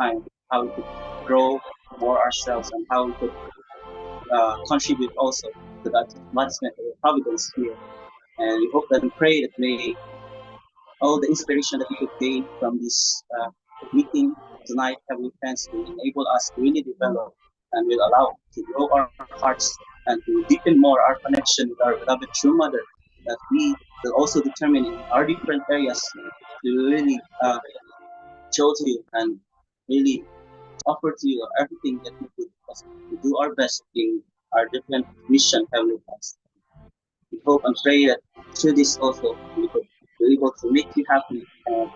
time, how we could grow more ourselves and how we could contribute also to that advancement of the providence here. And we hope and pray that may all the inspiration that we could gain from this meeting tonight, Heavenly Friends, will enable us to really develop and will allow to grow our hearts and to deepen more our connection with our beloved true mother, that we will also determine in our different areas to really show to you and really offer to you everything that we could to do our best in our different mission, Heavenly Friends. We hope and pray that through this also we could be able to make you happy and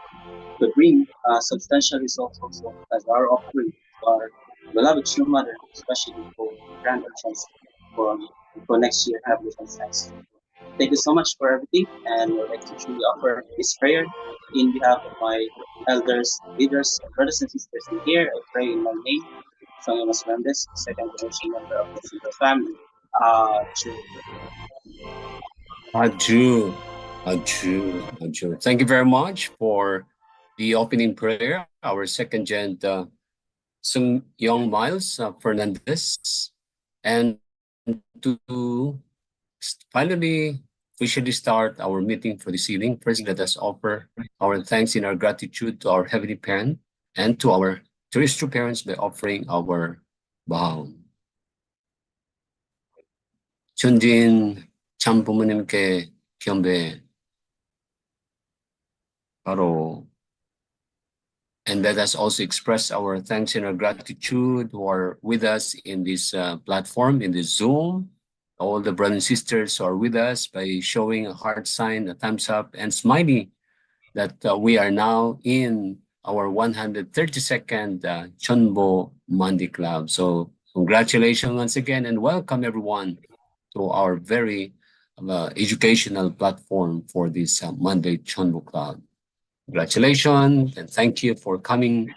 to bring substantial results also as our offering to our beloved true mother, especially for grand entrance for, for next year, Heavenly Friends. Thank you so much for everything, and I'd like to truly offer this prayer in behalf of my elders, leaders, and brothers and sisters in here. I pray in my name, Sanyamas Mendes, second generation member of the Single family. True. Aju, Aju. Thank you very much for the opening prayer. Our second gen, Sung Young Miles Fernandez, and to finally officially start our meeting for this evening. First, let us offer our thanks and our gratitude to our Heavenly Parent and to our terrestrial parents by offering our bow. 천진 참 부모님께 경배 바로. And let us also express our thanks and our gratitude who are with us in this platform, in this Zoom. All the brothers and sisters who are with us by showing a heart sign, a thumbs up, and smiling that we are now in our 132nd CheonBo Monday Club. So congratulations once again and welcome everyone to our very educational platform for this Monday CheonBo Club. Congratulations and thank you for coming.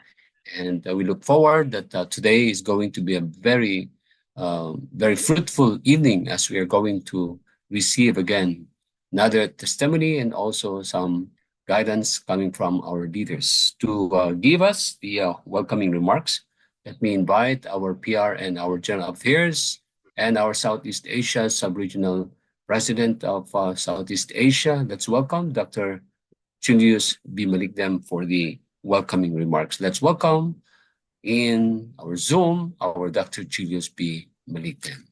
And we look forward that today is going to be a very, very fruitful evening as we are going to receive again another testimony and also some guidance coming from our leaders. To give us the welcoming remarks, let me invite our PR and our General Affairs and our Southeast Asia Sub-Regional President of Southeast Asia. Let's welcome Dr. Julius B. Malikdem for the welcoming remarks. Let's welcome in our Zoom our Dr. Julius B. Malikdem.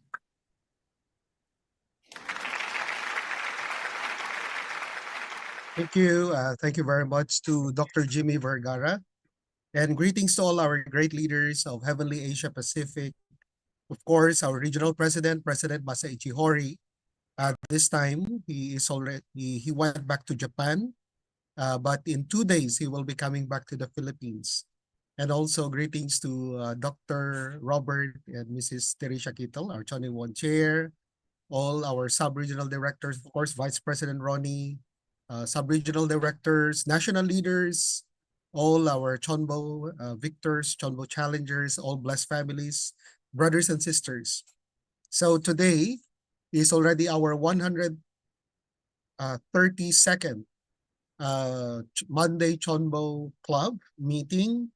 Thank you. Thank you very much to Dr. Jimmy Vergara. And greetings to all our great leaders of Heavenly Asia Pacific. Of course, our regional president, President Masaichi Hori. This time, he went back to Japan. But in 2 days, he will be coming back to the Philippines. And also greetings to Dr. Robert and Mrs. Teresha Kittle, our Channel 1 chair, all our sub-regional directors, of course, Vice President Ronnie, sub-regional directors, national leaders, all our CheonBo victors, CheonBo challengers, all blessed families, brothers and sisters. So today is already our 132nd Monday CheonBo Club meeting.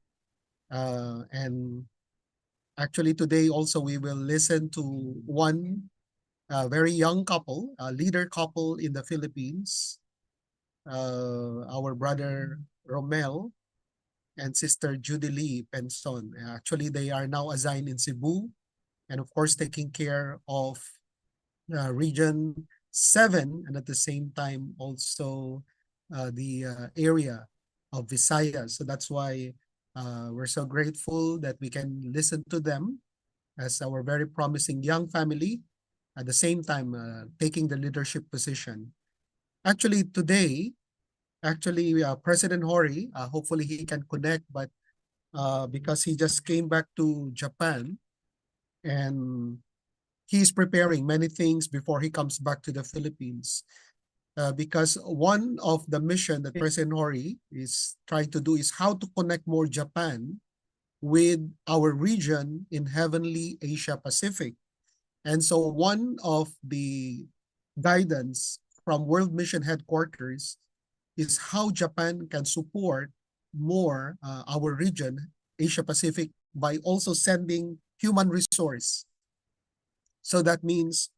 And actually today also we will listen to one very young couple, a leader couple in the Philippines, our brother Romel and sister Judy Lee Penson. Actually, they are now assigned in Cebu and of course taking care of Region 7 and at the same time also the area of Visayas. So that's why we're so grateful that we can listen to them as our very promising young family, at the same time taking the leadership position. Actually, today, President Hori, hopefully he can connect, but because he just came back to Japan and he's preparing many things before he comes back to the Philippines. Because one of the mission that President Hori is trying to do is how to connect more Japan with our region in Heavenly Asia Pacific. And so one of the guidance from World Mission Headquarters is how Japan can support more our region Asia Pacific by also sending human resource. So that means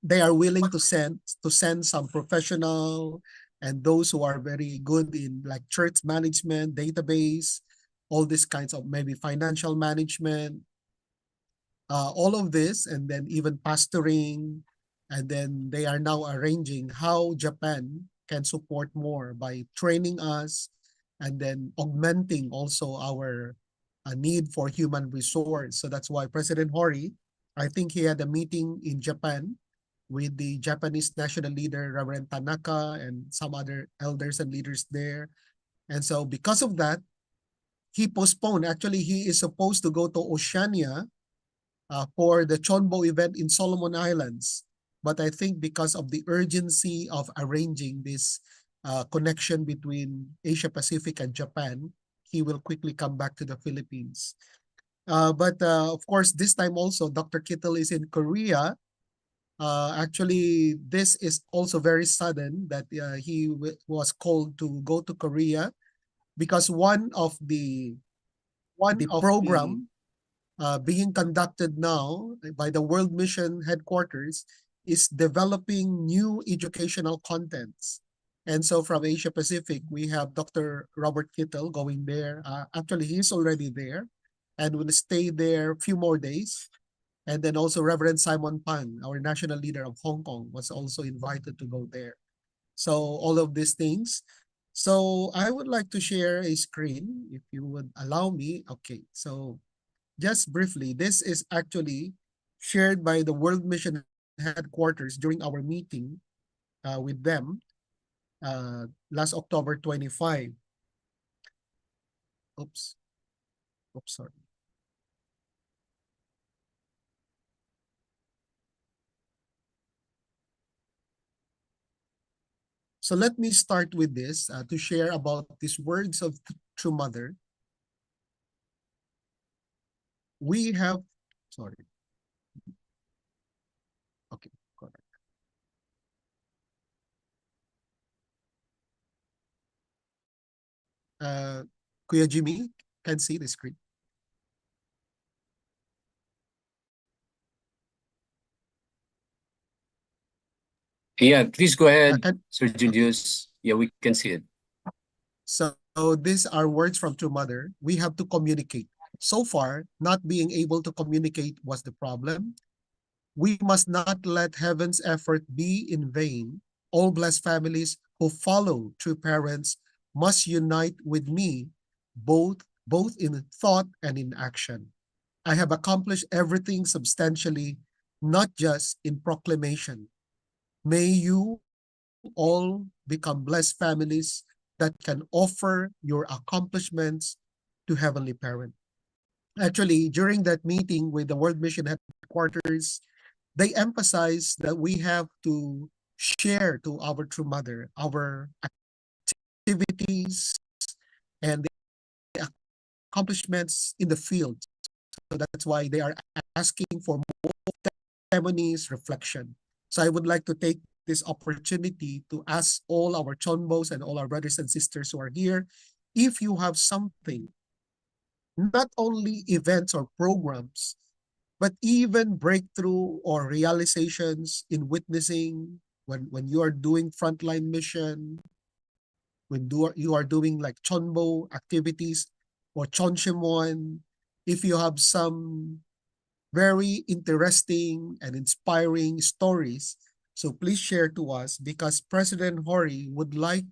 they are willing to send some professional and those who are very good in like church management, database, all these kinds of maybe financial management, all of this, and then even pastoring. And then they are now arranging how Japan can support more by training us and then augmenting also our need for human resource. So that's why President Hori, I think he had a meeting in Japan with the Japanese national leader, Reverend Tanaka, and some other elders and leaders there. And so because of that, he postponed. Actually, he is supposed to go to Oceania for the CheonBo event in Solomon Islands. But I think because of the urgency of arranging this connection between Asia Pacific and Japan, he will quickly come back to the Philippines. But of course, this time also, Dr. Kittle is in Korea. Actually, this is also very sudden that he was called to go to Korea because one of the program being conducted now by the World Mission headquarters is developing new educational contents. And so from Asia Pacific, we have Dr. Robert Kittle going there. Actually, he's already there and will stay there a few more days. And then also Reverend Simon Pan, our national leader of Hong Kong, was also invited to go there. So all of these things. So I would like to share a screen, if you would allow me. Okay, so just briefly, this is actually shared by the World Mission headquarters during our meeting with them last October 25. Oops. Oops, sorry. So let me start with this to share about these words of True Mother. We have, sorry. Okay, correct. Kuya Jimmy can see the screen. Yeah, please go ahead, Can, Sir Julius. Yeah, we can see it. So these are words from True Mother. We have to communicate. So far, not being able to communicate was the problem. We must not let heaven's effort be in vain. All blessed families who follow true parents must unite with me, both in thought and in action. I have accomplished everything substantially, not just in proclamation. May you all become blessed families that can offer your accomplishments to Heavenly Parent. Actually, during that meeting with the World Mission headquarters, they emphasized that we have to share to our True Mother our activities and the accomplishments in the field. So that's why they are asking for more testimonies, reflection. So I would like to take this opportunity to ask all our CheonBos and all our brothers and sisters who are here, if you have something, not only events or programs, but even breakthrough or realizations in witnessing when you are doing frontline mission, when you are doing like CheonBo activities or Cheonshimwon, if you have some very interesting and inspiring stories, so please share to us because President Hori would like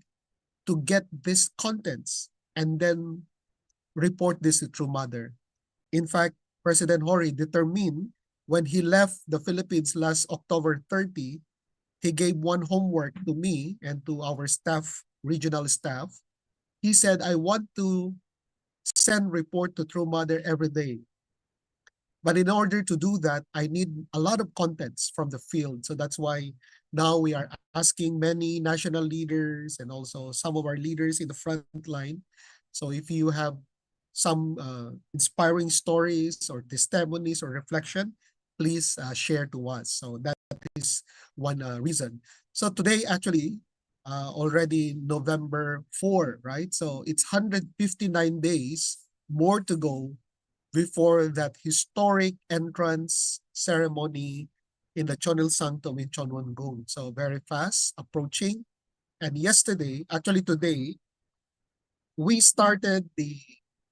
to get these contents and then report this to True Mother. In fact, President Hori determined when he left the Philippines last October 30, he gave one homework to me and to our staff, regional staff. He said, I want to send report to True Mother every day. But in order to do that, I need a lot of contents from the field. So that's why now we are asking many national leaders and also some of our leaders in the front line. So if you have some inspiring stories or testimonies or reflection, please share to us. So that is one reason. So today actually already November 4, right? So it's 159 days more to go before that historic entrance ceremony in the Chonil Sanctum in Cheonbon. So very fast approaching. And yesterday, actually today, we started the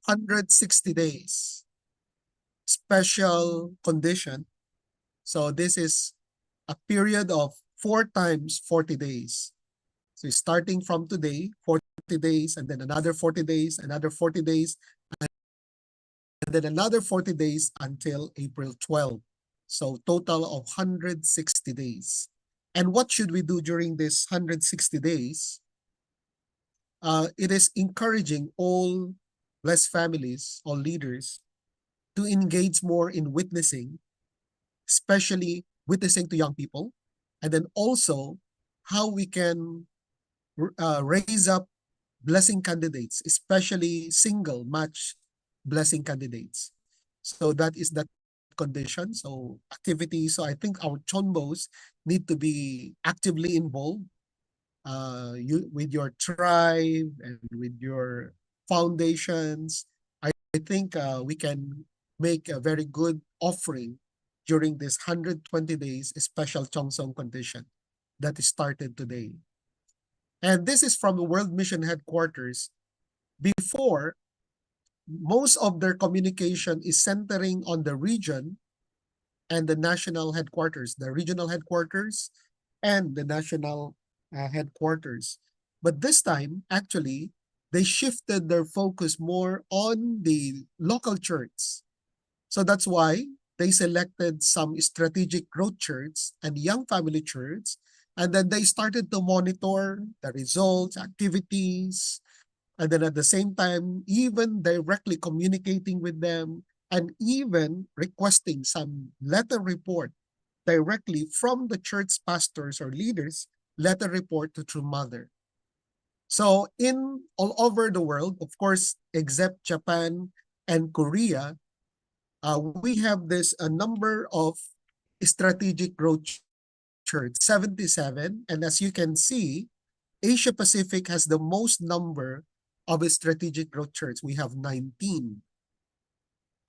160 days special condition. So this is a period of 4 times 40 days. So starting from today, 40 days, and then another 40 days, another 40 days, and then another 40 days until April 12. So total of 160 days. And what should we do during this 160 days? It is encouraging all blessed families, all leaders, to engage more in witnessing, especially witnessing to young people, and then also how we can raise up blessing candidates, especially single match blessing candidates. So that is that condition. So activities. So I think our CheonBos need to be actively involved with your tribe and with your foundations. I think we can make a very good offering during this 120 days special Chongsong condition that is started today. And this is from the World Mission Headquarters. Before, most of their communication is centering on the region and the national headquarters, the regional headquarters and the national headquarters. But this time, actually, they shifted their focus more on the local church. So that's why they selected some strategic growth church and young family church. And then they started to monitor the results, activities, and then at the same time, even directly communicating with them and even requesting some letter report directly from the church pastors or leaders, letter report to True Mother. So in all over the world, of course, except Japan and Korea, we have this a number of strategic growth church, 77. And as you can see, Asia Pacific has the most number of strategic growth church. We have 19.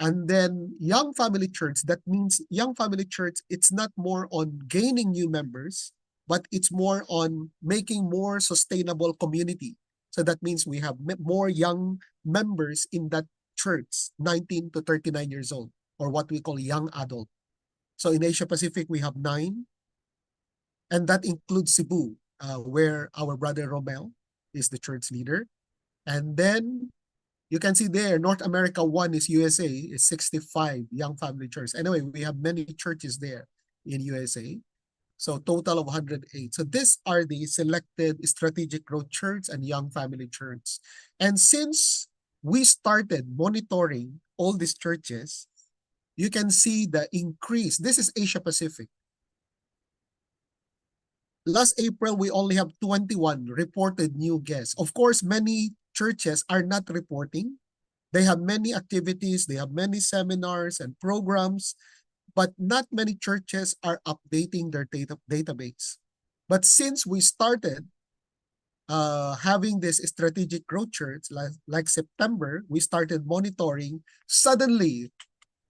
And then Young Family Church, that means Young Family Church, it's not more on gaining new members, but it's more on making more sustainable community. So that means we have more young members in that church, 19 to 39 years old, or what we call young adult. So in Asia Pacific, we have 9, and that includes Cebu, where our brother Romel is the church leader. And then you can see there, North America 1 is USA, is 65 Young Family Church. Anyway, we have many churches there in USA. So total of 108. So these are the selected strategic growth church and Young Family Church. And since we started monitoring all these churches, you can see the increase. This is Asia Pacific. Last April, we only have 21 reported new guests. Of course, many churches are not reporting. They have many activities, they have many seminars and programs, but not many churches are updating their database. But since we started having this strategic growth church, like September, we started monitoring, suddenly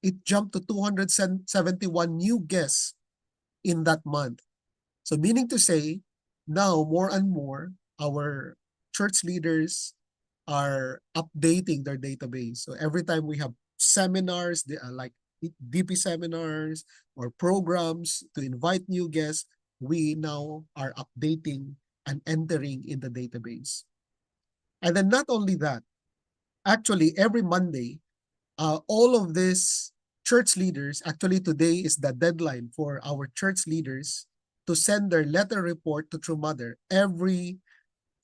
it jumped to 271 new guests in that month. So meaning to say, now more and more, our church leaders are updating their database. So every time we have seminars, like DP seminars or programs to invite new guests, we now are updating and entering in the database. And then not only that, actually every Monday, all of these church leaders, actually today is the deadline for our church leaders to send their letter report to True Mother every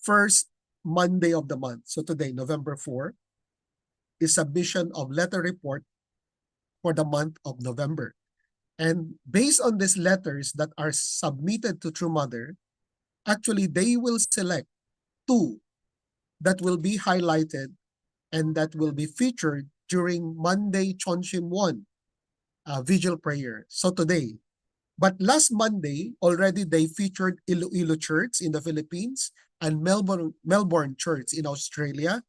first Monday of the month. So today, November 4, is submission of letter report for the month of November. And based on these letters that are submitted to True Mother, actually they will select 2 that will be highlighted and that will be featured during Monday Chonshim 1 vigil prayer. So today. But last Monday, already they featured Iloilo Church in the Philippines and Melbourne Church in Australia.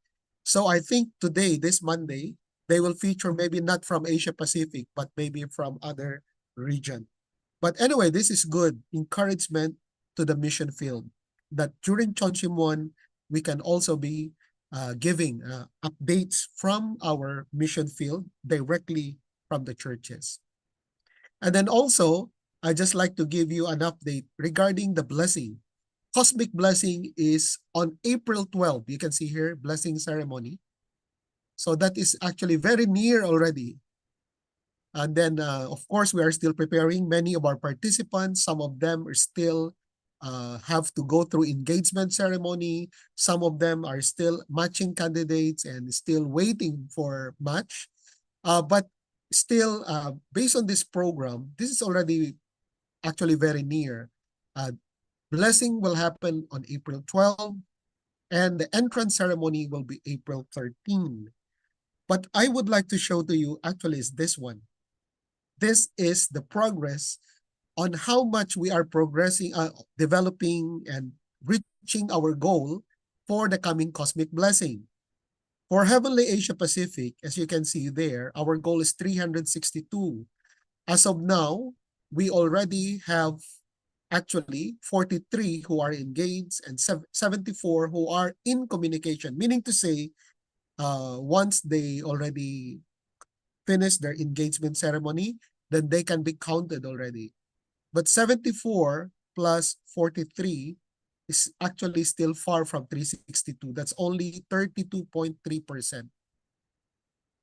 So I think today, this Monday, they will feature maybe not from Asia Pacific, but maybe from other region. But anyway, this is good encouragement to the mission field that during Chonchimon, we can also be giving updates from our mission field directly from the churches. And then also, I just like to give you an update regarding the blessing. Cosmic blessing is on April 12. You can see here, blessing ceremony. So that is actually very near already. And then, of course, we are still preparing. Many of our participants, some of them are still have to go through engagement ceremony. Some of them are still matching candidates and still waiting for match. But still, based on this program, this is already actually very near. Blessing will happen on April 12, and the entrance ceremony will be April 13. But I would like to show to you actually is this one. This is the progress on how much we are progressing, developing and reaching our goal for the coming cosmic blessing. For Heavenly Asia Pacific, as you can see there, our goal is 362. As of now, we already have actually 43 who are engaged and 74 who are in communication, meaning to say, once they already finish their engagement ceremony, then they can be counted already. But 74 plus 43 is actually still far from 362. That's only 32.3%.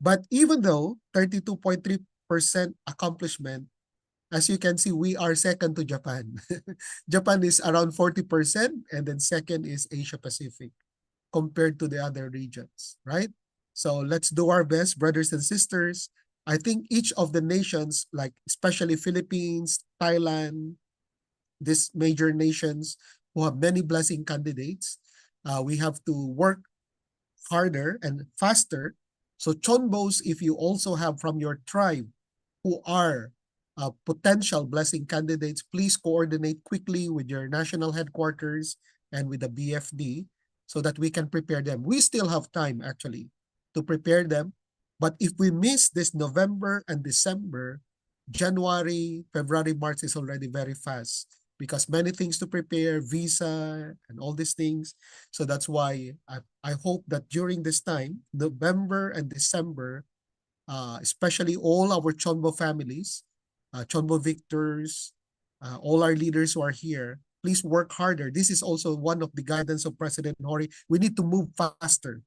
But even though 32.3% accomplishment, as you can see, we are second to Japan. Japan is around 40%, and then second is Asia Pacific compared to the other regions, right? So let's do our best, brothers and sisters. I think each of the nations, like especially Philippines, Thailand, these major nations who have many blessing candidates, we have to work harder and faster. So CheonBos, if you also have from your tribe who are potential blessing candidates, please coordinate quickly with your national headquarters and with the BFD so that we can prepare them. We still have time actually to prepare them. But if we miss this November and December, January, February, March is already very fast because many things to prepare, visa and all these things. So that's why I hope that during this time, November and December, especially all our CheonBo families, CheonBo victors, all our leaders who are here, please work harder. This is also one of the guidance of President Hori. We need to move faster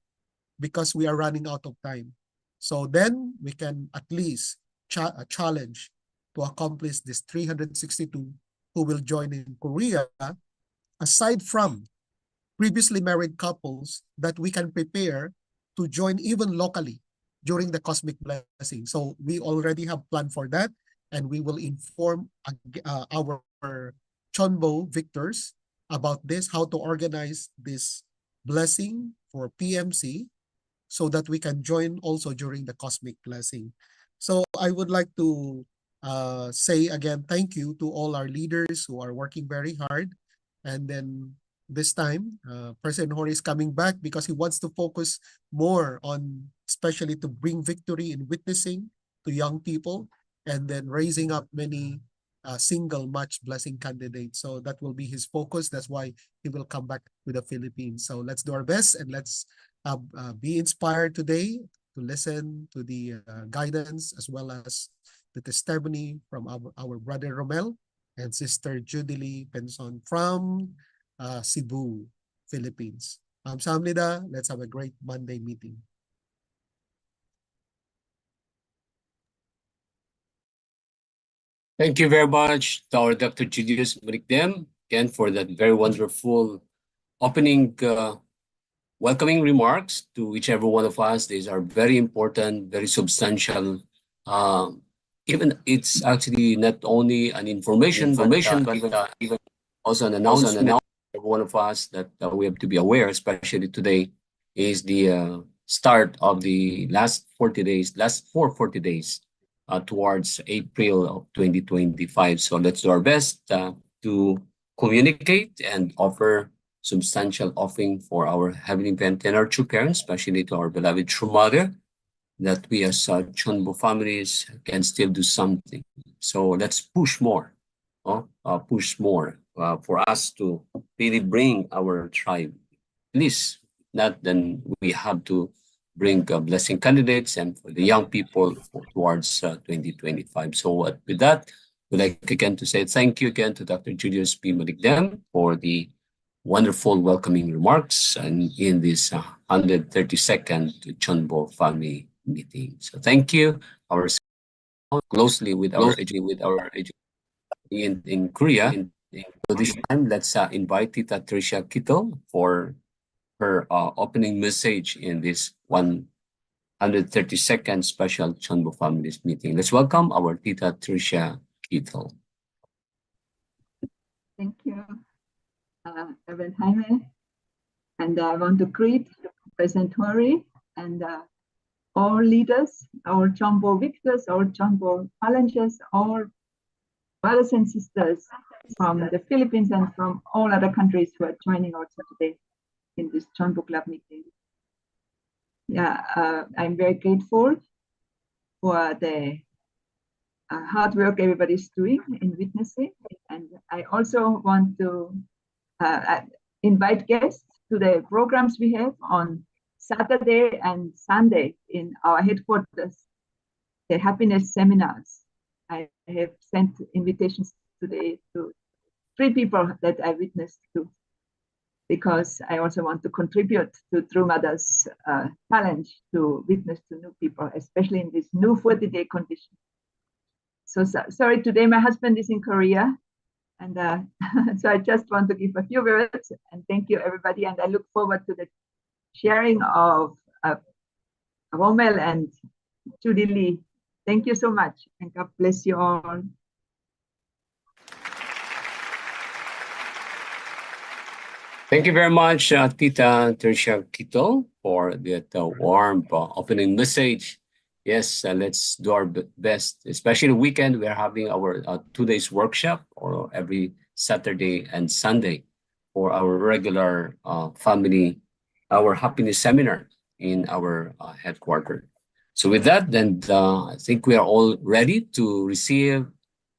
because we are running out of time. So then we can at least challenge to accomplish this 362 who will join in Korea, aside from previously married couples that we can prepare to join even locally during the cosmic blessing. So we already have planned for that, and we will inform our CheonBo victors about this, how to organize this blessing for PMC so that we can join also during the cosmic blessing. So I would like to say again, thank you to all our leaders who are working very hard. And then this time, President Hori is coming back because he wants to focus more on, especially to bring victory in witnessing to young people and then raising up many single match blessing candidates. So that will be his focus. That's why he will come back to the Philippines. So let's do our best and let's be inspired today to listen to the guidance as well as the testimony from our brother Romel and sister Judilee Penson from Cebu, Philippines. Samnida, let's have a great Monday meeting. Thank you very much to our Dr. Julius Marikdem again for that very wonderful opening welcoming remarks to whichever one of us. These are very important, very substantial. Even it's actually not only an information, but even also an announcement. Every one of us that we have to be aware, especially today, is the start of the last 40 days, last 40 days towards April of 2025. So let's do our best to communicate and offer substantial offering for our heavenly parent and our true parents, especially to our beloved true mother, that we as CheonBo families can still do something. So let's push more, push more for us to really bring our tribe. Please, not then we have to bring blessing candidates and for the young people towards 2025. So with that, we'd like again to say thank you again to Dr. Julius P. Maligdem for the wonderful welcoming remarks and in this 132nd CheonBo family meeting. So thank you. Our closely with our in Korea. So this time, let's invite Tita Tricia Kito for her opening message in this 132nd special CheonBo Families meeting. Let's welcome our Tita Tricia Kito. Thank you, Reverend Jaime. And I want to greet President Hori and all leaders, our CheonBo victors, our CheonBo challengers, all brothers and sisters from the Philippines and from all other countries who are joining also today in this CheonBo Club meeting. Yeah, I'm very grateful for the hard work everybody's doing in witnessing. And I also want to invite guests to the programs we have on Saturday and Sunday in our headquarters, the happiness seminars. I have sent invitations today to 3 people that I witnessed to, because I also want to contribute to True Mother's challenge to witness to new people, especially in this new 40-day condition. So sorry, today my husband is in Korea, and so I just want to give a few words and thank you everybody, and I look forward to the sharing of Rommel and Judy Lee. Thank you so much, and God bless you all. Thank you very much, Tita Tricia Kito, for that warm opening message. Yes, let's do our best, especially the weekend. We are having our 2 days workshop or every Saturday and Sunday for our regular family, our happiness seminar in our headquarters. So with that, then I think we are all ready to receive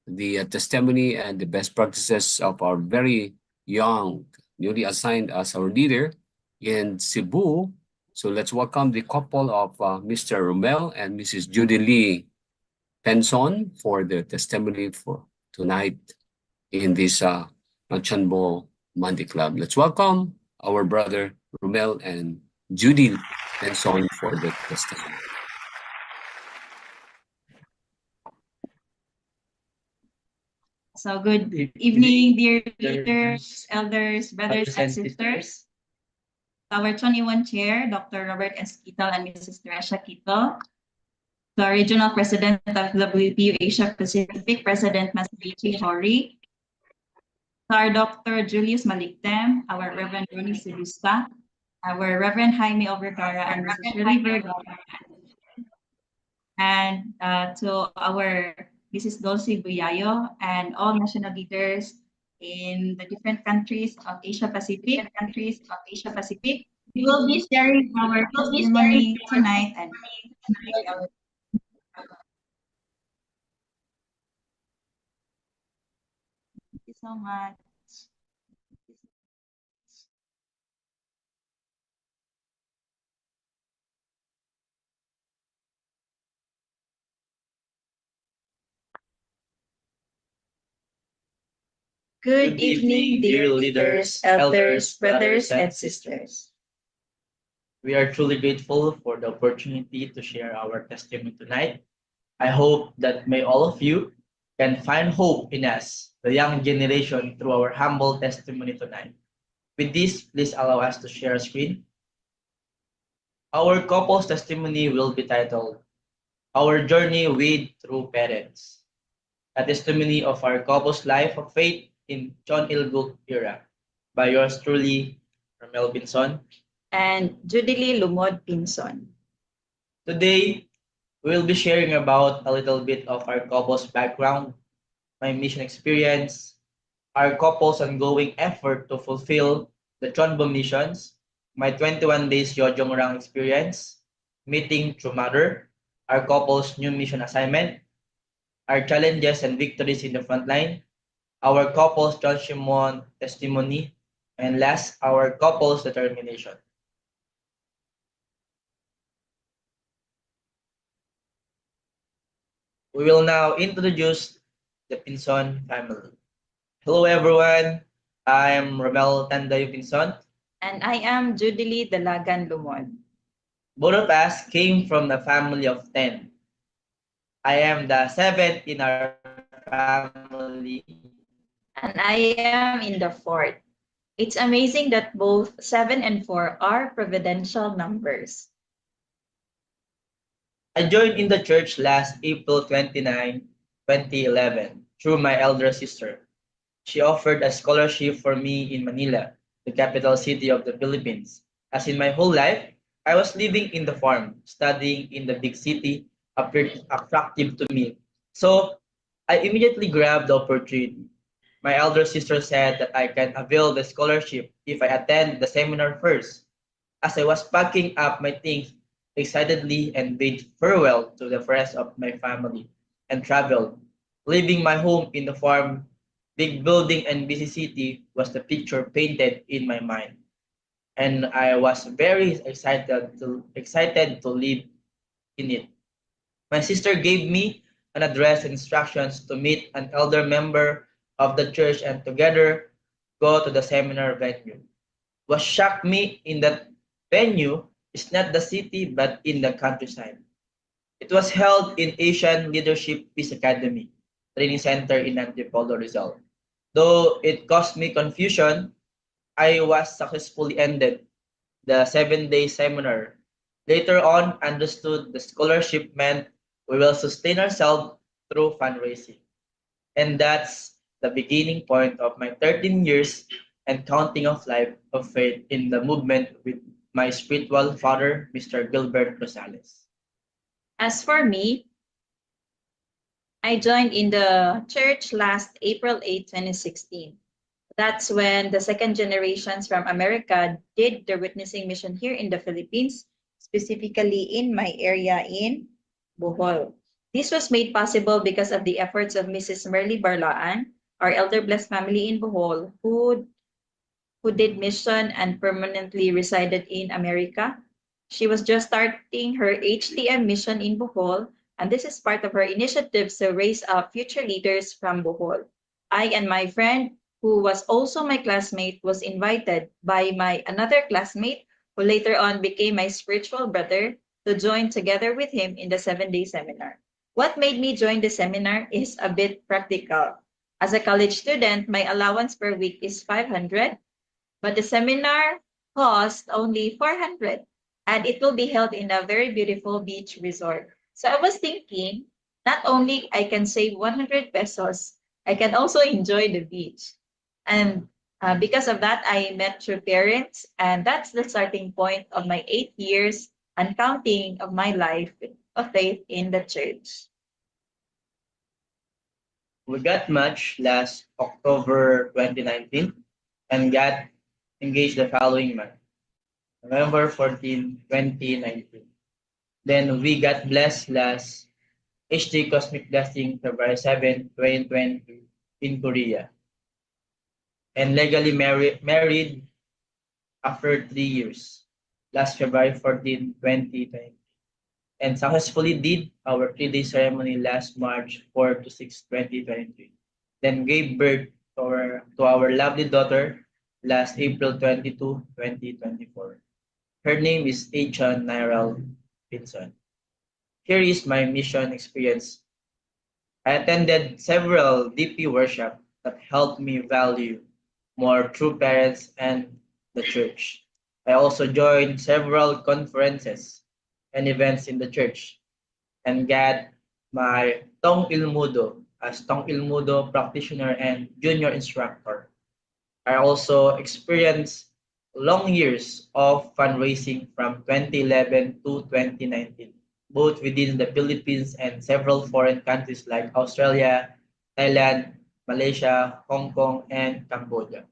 the testimony and the best practices of our very young, newly assigned as our leader in Cebu. So let's welcome the couple of Mr. Romel and Mrs. Judy Lee Penson for the testimony for tonight in this CheonBo Monday Club. Let's welcome our brother Romel and Judy Penson for the testimony. So good evening, dear leaders, elders, brothers, and sisters. Our 21 Chair, Dr. Robert S. Quito and Mrs. Teresa Quito. To our Regional President of WPU Asia Pacific, President Masrichi Hori. To our Dr. Julius Maligdem, our Reverend Ronnie Silusta, our Reverend Jaime Overgara, and Mrs. Shirley Vergara. And to our Mrs. Dulce Buyayo and all national leaders in the different countries of Asia Pacific. We will be sharing our testimony tonight and thank you so much. Good evening, dear leaders, elders, brothers, and sisters. We are truly grateful for the opportunity to share our testimony tonight. I hope that may all of you can find hope in us, the young generation, through our humble testimony tonight. With this, please allow us to share a screen. Our couple's testimony will be titled, Our Journey with True Parents, a testimony of our couple's life of faith in John Ilguk era, by yours truly, Ramel Binson And Judy Lee Lumod Pinson. Today, we'll be sharing about a little bit of our couple's background, my mission experience, our couple's ongoing effort to fulfill the CheonBo missions, my 21 days Yojongrang experience, meeting through mother, our couple's new mission assignment, our challenges and victories in the front line, our couple's Joshimon testimony, and last, our couple's determination. We will now introduce the Pinson family. Hello everyone, I am Romel Tandayo Pinson. And I am Judilee Dalagan Lumon. Both of us came from a family of 10. I am the seventh in our family. And I am in the fourth. It's amazing that both 7 and 4 are providential numbers. I joined in the church last April 29, 2011 through my elder sister. She offered a scholarship for me in Manila, the capital city of the Philippines. As in my whole life, I was living in the farm, studying in the big city appeared attractive to me. So I immediately grabbed the opportunity. My elder sister said that I can avail the scholarship if I attend the seminar first. As I was packing up my things excitedly and bade farewell to the rest of my family and traveled, leaving my home in the farm, big building and busy city was the picture painted in my mind. And I was very excited to live in it. My sister gave me an address and instructions to meet an elder member of the church and together go to the seminar venue. What shocked me in that venue is not the city but in the countryside. It was held in Asian Leadership Peace Academy Training Center in Antipolo, Rizal. Though it caused me confusion, I was successfully ended the 7-day seminar. Later on, understood the scholarship meant we will sustain ourselves through fundraising. And that's the beginning point of my 13 years and counting of life of faith in the movement with my spiritual father, Mr. Gilbert Rosales. As for me, I joined in the church last April 8, 2016. That's when the second generations from America did their witnessing mission here in the Philippines, specifically in my area in Bohol. This was made possible because of the efforts of Mrs. Merly Barlaan, our elder blessed family in Bohol, who did mission and permanently resided in America. She was just starting her HTM mission in Bohol, and this is part of her initiatives to raise up future leaders from Bohol. I and my friend, who was also my classmate, was invited by my another classmate, who later on became my spiritual brother, to join together with him in the 7-day seminar. What made me join the seminar is a bit practical. As a college student, my allowance per week is 500, but the seminar cost only 400, and it will be held in a very beautiful beach resort. So I was thinking, not only I can save 100 pesos, I can also enjoy the beach. And because of that, I met true parents, and that's the starting point of my 8 years and counting of my life of faith in the church. We got matched last October 2019 and got engaged the following month, November 14, 2019. Then we got blessed last HD Cosmic Blessing February 7, 2020 in Korea and legally married after 3 years last February 14, 2020 and successfully did our 3-day ceremony last March 4 to 6, 2023. Then gave birth to our lovely daughter last April 22, 2024. Her name is Achan Nairal Pinson. Here is my mission experience. I attended several DP workshops that helped me value more true parents and the church. I also joined several conferences and events in the church and got my Tong Ilmudo as Tong Ilmudo practitioner and junior instructor. I also experienced long years of fundraising from 2011 to 2019, both within the Philippines and several foreign countries like Australia, Thailand, Malaysia, Hong Kong, and Cambodia.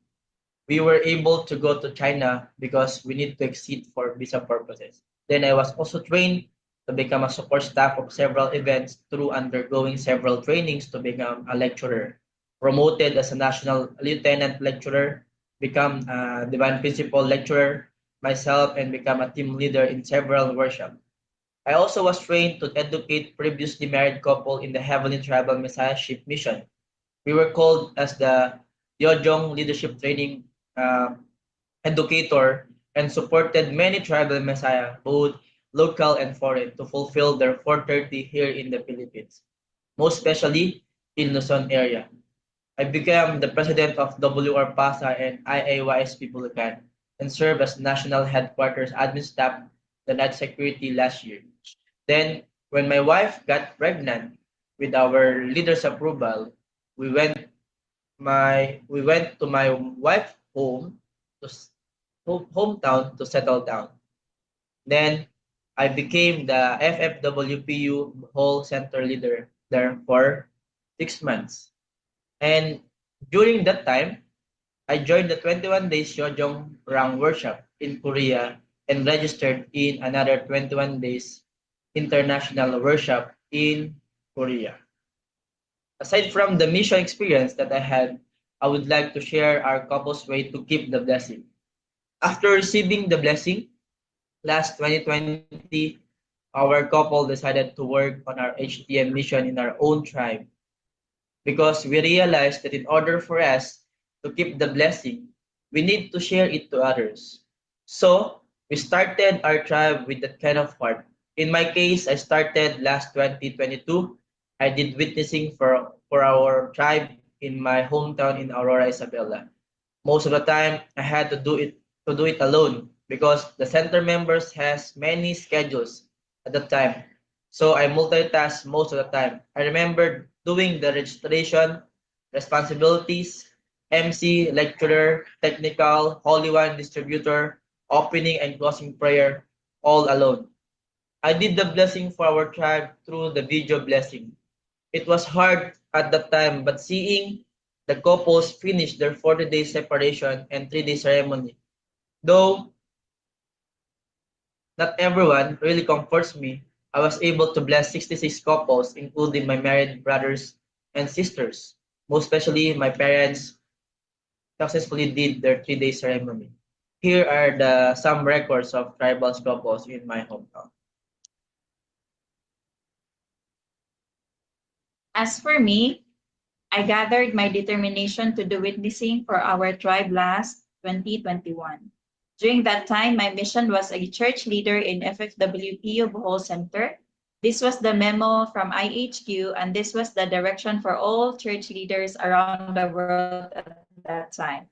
we were able to go to China because we need to exit for visa purposes. Then I was also trained to become a support staff of several events through undergoing several trainings to become a lecturer. Promoted as a national lieutenant lecturer, become a divine principal lecturer myself, and become a team leader in several workshops. I also was trained to educate previously married couple in the Heavenly Tribal Messiahship Mission. We were called as the Yojong Leadership Training uh, Educator and supported many tribal messiah, both local and foreign, to fulfill their 430 here in the Philippines, most especially in Luzon area. I became the president of WR PASA and IAYSP Bulacan and served as national headquarters admin staff the night security last year. Then, when my wife got pregnant, with our leader's approval, we we went to my wife's home to hometown to settle down. Then I became the FFWPU Hall Center leader there for 6 months. And during that time, I joined the 21 days Yeojong Rang workshop in Korea and registered in another 21 days international workshop in Korea. Aside from the mission experience that I had, I would like to share our couple's way to keep the blessing. After receiving the blessing, last 2020, our couple decided to work on our HTM mission in our own tribe because we realized that in order for us to keep the blessing, we need to share it to others. So we started our tribe with that kind of heart. In my case, I started last 2022. I did witnessing for our tribe in my hometown in Aurora, Isabela. Most of the time, I had to do it alone because the center members has many schedules at the time. So I multitask most of the time. I remember doing the registration, responsibilities, MC, lecturer, technical, Holy Wine distributor, opening and closing prayer, all alone. I did the blessing for our tribe through the video blessing. It was hard at that time, but seeing the couples finish their 40-day separation and 3-day ceremony, though not everyone really comforts me, I was able to bless 66 couples, including my married brothers and sisters. Most especially, my parents successfully did their 3-day ceremony. Here are the some records of tribal couples in my hometown. As for me, I gathered my determination to do witnessing for our tribe last 2021. During that time, my mission was a church leader in FFWPU Bohol Center. This was the memo from IHQ, and this was the direction for all church leaders around the world at that time.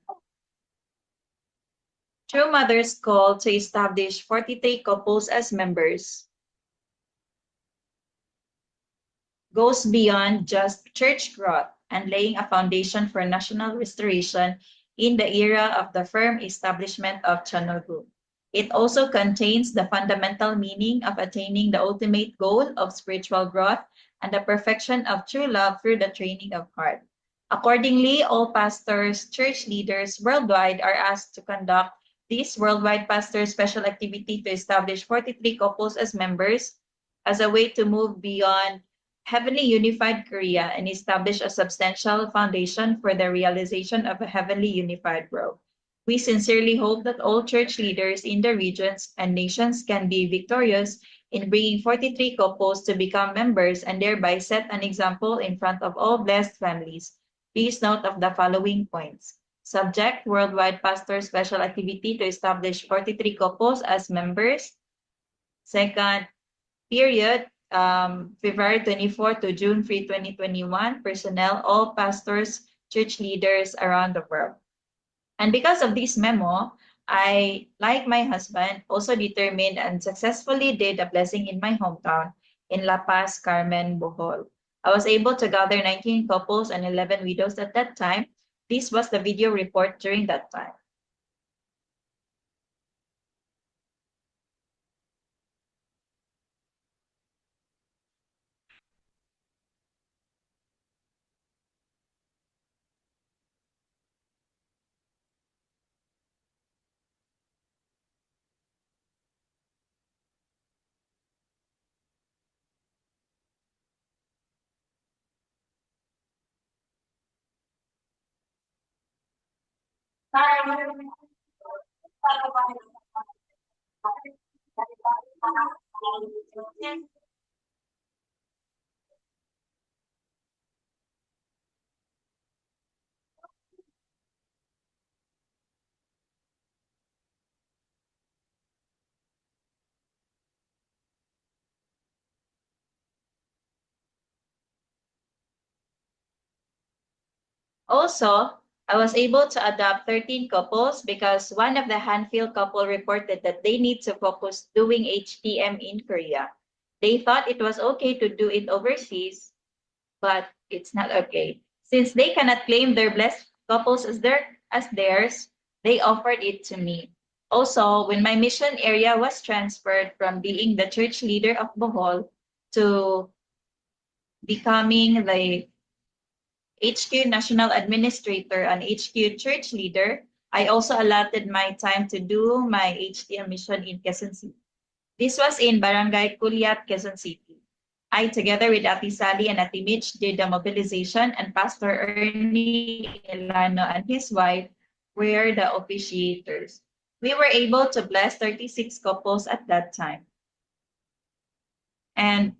True Mother's call to establish 43 couples as members goes beyond just church growth and laying a foundation for national restoration in the era of the firm establishment of CheonBo. It also contains the fundamental meaning of attaining the ultimate goal of spiritual growth and the perfection of true love through the training of heart. Accordingly, all pastors, church leaders worldwide are asked to conduct this worldwide pastor special activity to establish 43 couples as members as a way to move beyond heavenly unified Korea and establish a substantial foundation for the realization of a heavenly unified world. We sincerely hope that all church leaders in the regions and nations can be victorious in bringing 43 couples to become members and thereby set an example in front of all blessed families. Please note of the following points. Subject, worldwide pastor special activity to establish 43 couples as members. Second, period, February 24 to June 3, 2021, personnel, all pastors, church leaders around the world. And because of this memo, I, like my husband, also determined and successfully did a blessing in my hometown in La Paz, Carmen, Bohol. I was able to gather 19 couples and 11 widows at that time. This was the video report during that time. Also, I was able to adopt 13 couples because one of the Hanfield couple reported that they need to focus doing HTM in Korea. They thought it was okay to do it overseas, but it's not okay. Since they cannot claim their blessed couples as theirs, they offered it to me. Also, when my mission area was transferred from being the church leader of Bohol to becoming the HQ National Administrator and HQ Church Leader, I also allotted my time to do my HTM mission in Quezon City. This was in Barangay Culiat, Quezon City. I, together with Ati Sally and Ati Mitch, did the mobilization, and Pastor Ernie Elano and his wife were the officiators. We were able to bless 36 couples at that time. And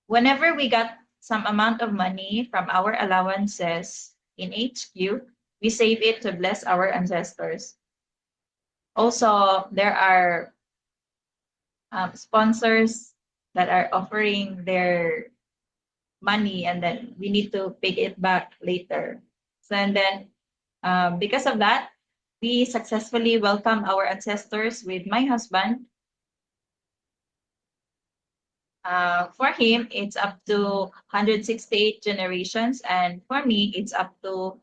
whenever we got some amount of money from our allowances in HQ, we save it to bless our ancestors. Also, there are sponsors that are offering their money, and then we need to pay it back later. So, and then because of that, we successfully welcome our ancestors with my husband. For him, it's up to 168 generations, and for me, it's up to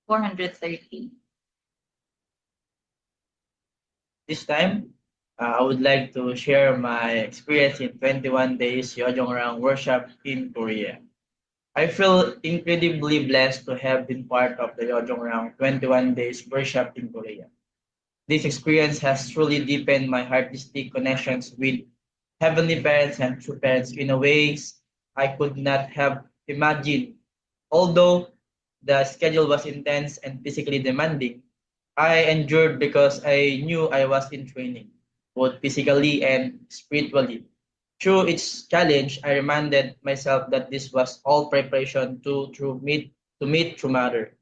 430. This time, I would like to share my experience in 21 days Yeonjong worship in Korea. I feel incredibly blessed to have been part of the Yeonjong 21 days worship in Korea. This experience has truly deepened my artistic connections with heavenly parents and true parents in a ways I could not have imagined. Although the schedule was intense and physically demanding, I endured because I knew I was in training, both physically and spiritually. Through each challenge, I reminded myself that this was all preparation to meet true mother.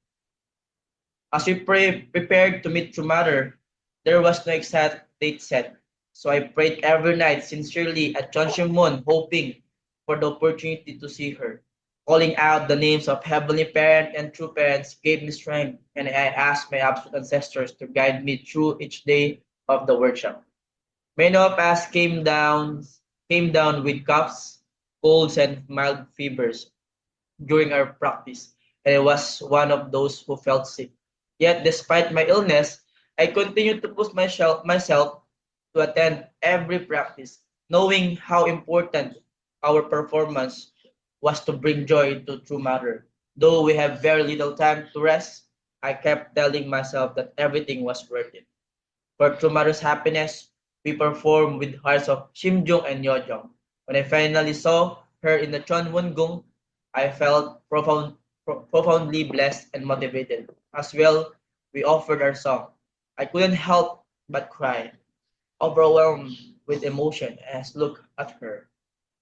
As we prepared to meet true mother, there was no exact date set. So I prayed every night sincerely at Cheonshimon, hoping for the opportunity to see her. Calling out the names of Heavenly Parent and True Parents gave me strength, and I asked my absolute ancestors to guide me through each day of the workshop. Many of us came down with coughs, colds, and mild fevers during our practice, and I was one of those who felt sick. Yet, despite my illness, I continued to push myself to attend every practice, knowing how important our performance was to bring joy to True Matter. Though we have very little time to rest, I kept telling myself that everything was worth it. For tomorrow's happiness, we performed with hearts of Shimjung and Yojong. When I finally saw her in the Chonwon-gung, I felt profoundly blessed and motivated. As well, we offered our song. I couldn't help but cry, overwhelmed with emotion as I looked at her.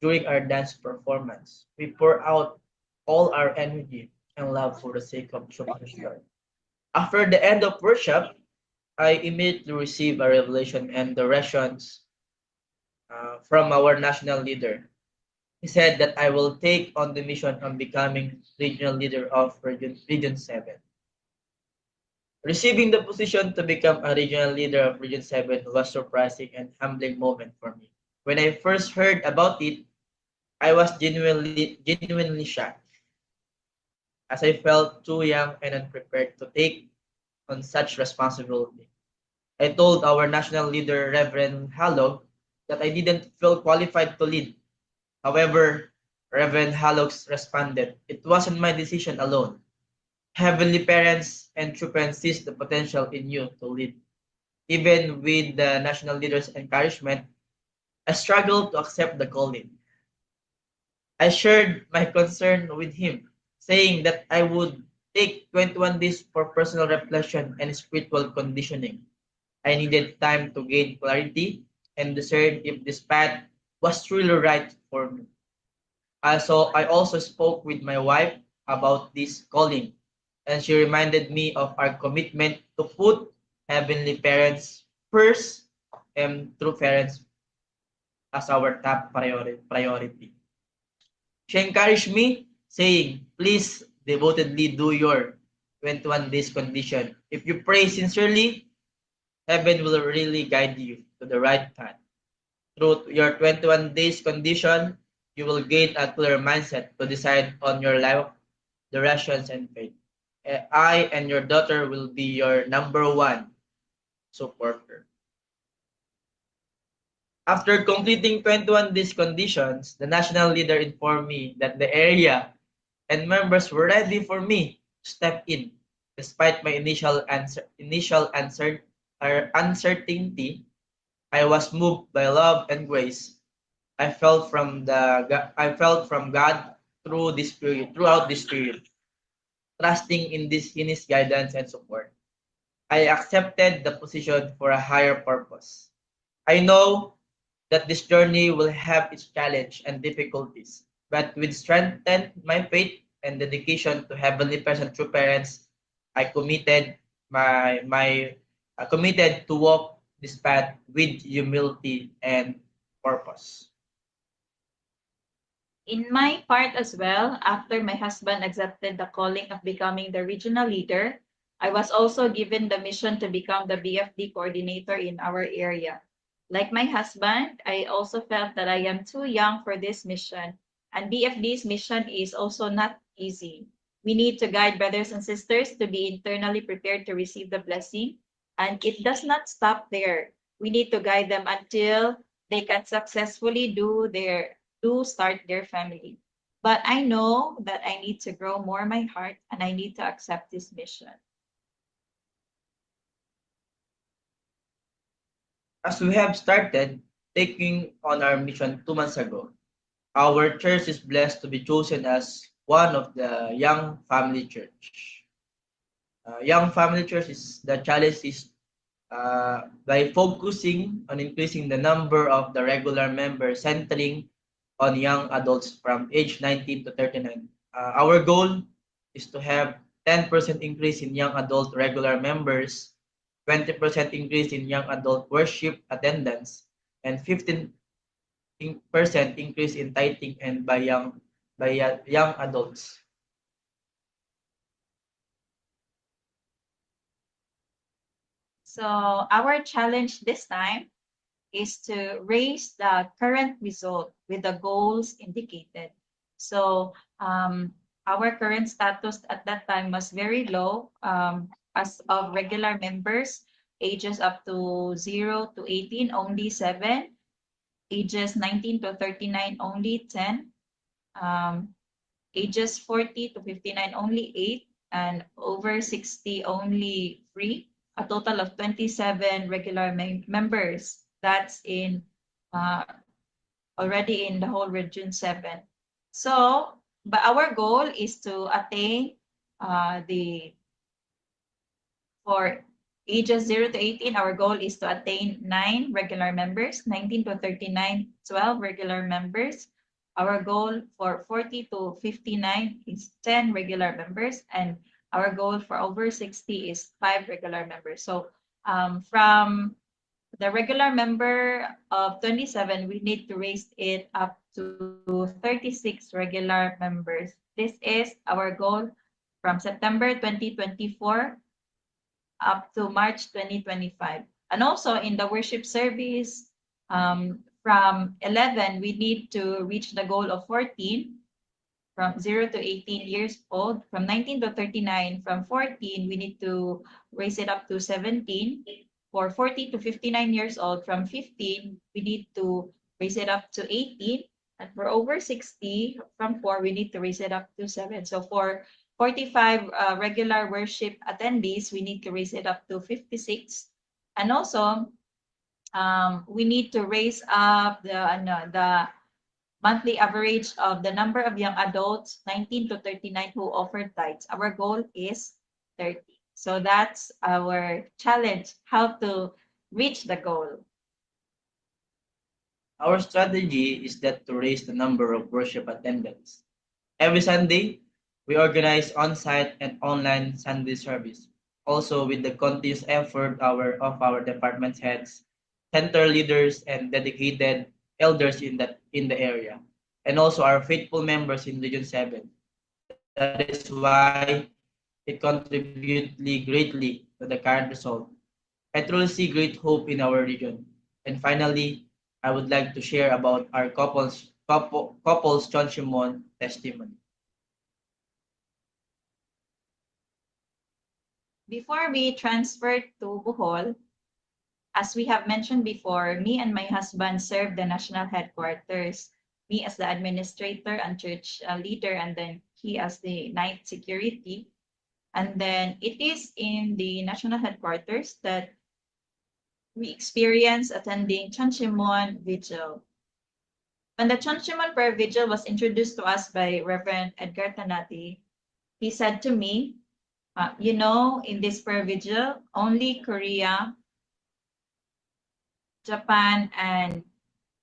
During our dance performance, we pour out all our energy and love for the sake of Chumara's Lord. After the end of worship, I immediately received a revelation and directions from our national leader. He said that I will take on the mission of becoming regional leader of Region 7. Receiving the position to become a regional leader of Region 7 was a surprising and humbling moment for me. When I first heard about it, I was genuinely shocked, as I felt too young and unprepared to take on such responsibility. I told our national leader, Reverend Hallog, that I didn't feel qualified to lead. However, Reverend Hallog responded, "It wasn't my decision alone. Heavenly parents and true parents sees the potential in you to lead." Even with the national leader's encouragement, I struggled to accept the calling. I shared my concern with him, saying that I would Take 21 days for personal reflection and spiritual conditioning. I needed time to gain clarity and discern if this path was truly right for me. I also spoke with my wife about this calling, and she reminded me of our commitment to put heavenly parents first and true parents as our top priority. She encouraged me, saying, please devotedly do your 21 days condition. If you pray sincerely, heaven will really guide you to the right path. Through your 21 days condition, you will gain a clear mindset to decide on your life directions and faith. I and your daughter will be your number one supporter. After completing 21 days conditions, the national leader informed me that the area and members were ready for me to step in. Despite my uncertainty, I was moved by love and grace. I felt from God throughout this period, trusting in His guidance and support. I accepted the position for a higher purpose. I know that this journey will have its challenge and difficulties, but with strengthened my faith and dedication to heavenly present true parents, I committed to walk this path with humility and purpose. In my part as well, after my husband accepted the calling of becoming the regional leader, I was also given the mission to become the BFD coordinator in our area. Like my husband, I also felt that I am too young for this mission, and BFD's mission is also not easy. We need to guide brothers and sisters to be internally prepared to receive the blessing, and it does not stop there. We need to guide them until they can successfully do start their family. But I know that I need to grow more my heart and I need to accept this mission. As we have started taking on our mission 2 months ago, our church is blessed to be chosen as one of the Young Family Church. Young Family Church is the challenge is by focusing on increasing the number of the regular members centering on young adults from age 19 to 39. Our goal is to have 10% increase in young adult regular members, 20% increase in young adult worship attendance, and 15% increase in tithing and by young adults. So our challenge this time is to raise the current result with the goals indicated. So our current status at that time was very low as of regular members, ages up to 0 to 18, only 7, ages 19 to 39, only 10, um, ages 40 to 59, only 8, and over 60, only 3. A total of 27 regular members. That's in uh, already in the whole region 7. So, but our goal is to attain the for ages 0 to 18, our goal is to attain 9 regular members, 19 to 39, 12 regular members. Our goal for 40 to 59 is 10 regular members, and our goal for over 60 is 5 regular members. So from the regular member of 27, we need to raise it up to 36 regular members. This is our goal from September 2024 up to March 2025. And also in the worship service, from 11, we need to reach the goal of 14 from 0 to 18 years old. From 19 to 39, from 14, we need to raise it up to 17. For 40 to 59 years old, from 15, we need to raise it up to 18. And for over 60, from 4, we need to raise it up to 7. So for 45 regular worship attendees, we need to raise it up to 56. And also, we need to raise up the monthly average of the number of young adults 19 to 39 who offered tithes. Our goal is 30. So that's our challenge, how to reach the goal. Our strategy is that to raise the number of worship attendants. Every Sunday, we organize on-site and online Sunday service. Also, with the continuous effort of our department heads, center leaders, and dedicated elders in the area, and also our faithful members in Region 7. That is why it contributes greatly to the current result. I truly see great hope in our region. And finally, I would like to share about our couples Chonshimon testimony. Before we transferred to Bohol, as we have mentioned before, me and my husband served the national headquarters. Me as the administrator and church leader, and then he as the night security. And then it is in the national headquarters that we experience attending Chanchimon Vigil. When the Chanchimon Prayer Vigil was introduced to us by Reverend Edgar Tanati, he said to me, in this prayer vigil, only Korea, Japan, and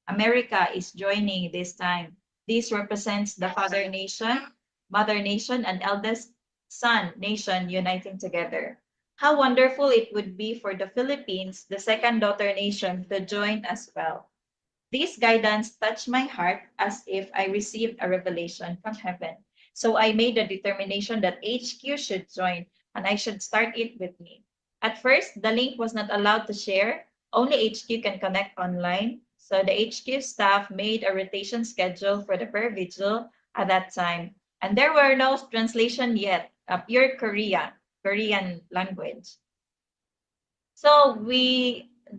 America is joining this time. This represents the father nation, mother nation, and eldest son nation uniting together. How wonderful it would be for the Philippines, the second daughter nation, to join as well. This guidance touched my heart as if I received a revelation from heaven. So I made a determination that HQ should join and I should start it with me. At first, the link was not allowed to share. Only HQ can connect online. So the HQ staff made a rotation schedule for the prayer vigil at that time. And there were no translation yet, pure Korean language. So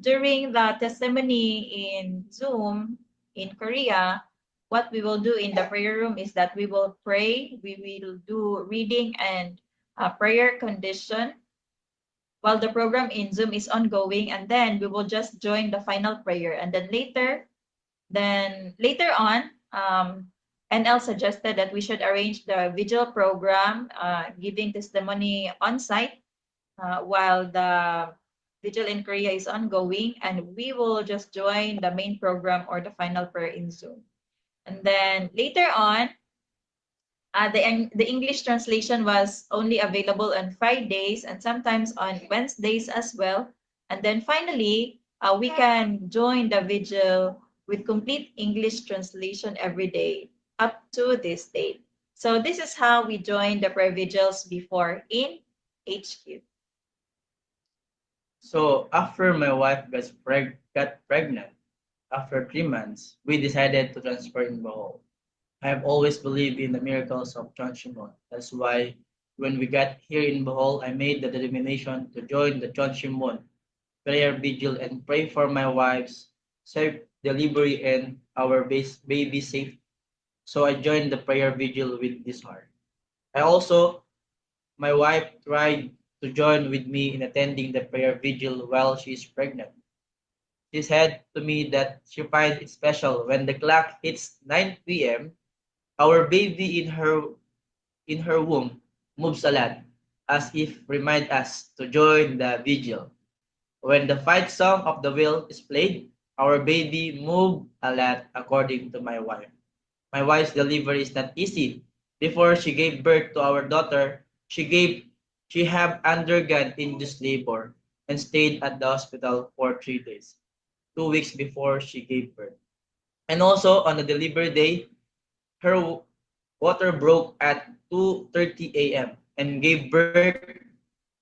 during the testimony in Zoom in Korea, what we will do in the prayer room is that we will pray, we will do reading and prayer condition while the program in Zoom is ongoing, and then we will just join the final prayer. And then later on, NL suggested that we should arrange the vigil program, giving testimony on site while the vigil in Korea is ongoing, and we will just join the main program or the final prayer in Zoom. And then later on, the English translation was only available on Fridays and sometimes on Wednesdays as well. And then finally, we can join the vigil with complete English translation every day up to this date. So this is how we joined the prayer vigils before in HQ. So after my wife got pregnant, after 3 months, we decided to transfer in Bohol. I have always believed in the miracles of Chonshimon. That's why when we got here in Bohol, I made the determination to join the Chonshimon prayer vigil and pray for my wife's safe delivery and our baby safe. So I joined the prayer vigil with this heart. I also, my wife tried to join with me in attending the prayer vigil while she is pregnant. She said to me that she finds it special when the clock hits 9 p.m. Our baby in her womb moves a lot, as if remind us to join the vigil. When the fight song of the wheel is played, our baby moved a lot according to my wife. My wife's delivery is not easy. Before she gave birth to our daughter, she have undergone induced labor and stayed at the hospital for 3 days, 2 weeks before she gave birth. And also on the delivery day, her water broke at 2:30 a.m. and gave birth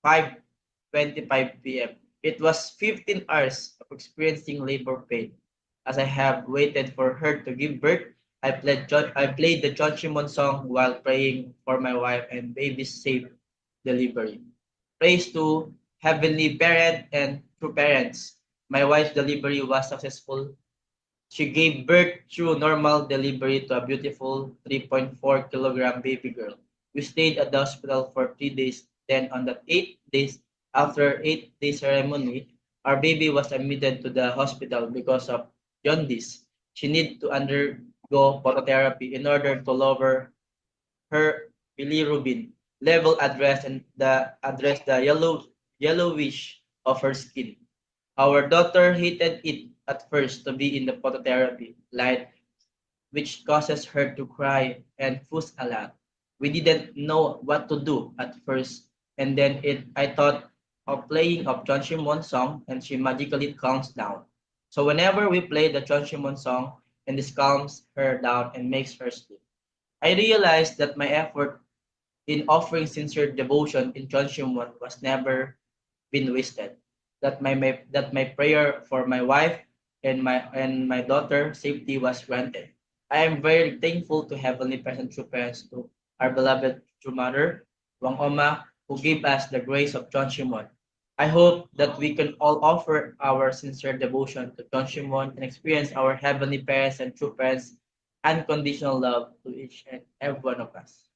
5:25 p.m. It was 15 hours of experiencing labor pain. As I have waited for her to give birth, I played the John Shimon song while praying for my wife and baby's safe delivery. Praise to Heavenly Parent and true parents. My wife's delivery was successful. She gave birth through normal delivery to a beautiful 3.4 kilogram baby girl. We stayed at the hospital for 3 days. Then on the 8 days, after 8 day ceremony, our baby was admitted to the hospital because of jaundice. She needed to go phototherapy in order to lower her bilirubin level address the yellowish of her skin. Our daughter hated it at first to be in the phototherapy light, which causes her to cry and fuss a lot. We didn't know what to do at first, and then I thought of playing of John Shimon song, and she magically calms down. So whenever we play the John Shimon song, and this calms her down and makes her sleep. I realized that my effort in offering sincere devotion in John Shimon was never been wasted. That my prayer for my wife and my daughter safety was granted. I am very thankful to Heavenly Present True Parents to our beloved True Mother, Wang Oma, who gave us the grace of John Shimon. I hope that we can all offer our sincere devotion to John Shimon and experience our Heavenly Parents and True Parents unconditional love to each and every one of us.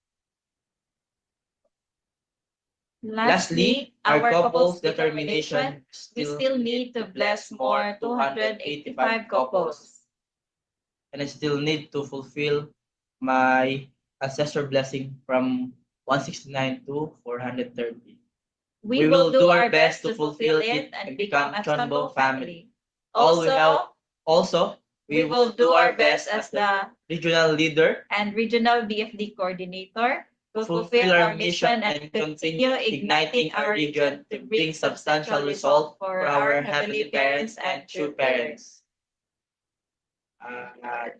Lastly, our couple's determination we still need to bless more 285 couples. and I still need to fulfill my ancestor blessing from 169 to 430. We will do our best to fulfill it and become a CheonBo family. Also, We will do our best as the regional leader and regional BFD coordinator to fulfill our mission and continue igniting our region to bring substantial result for our heavenly parents and true parents.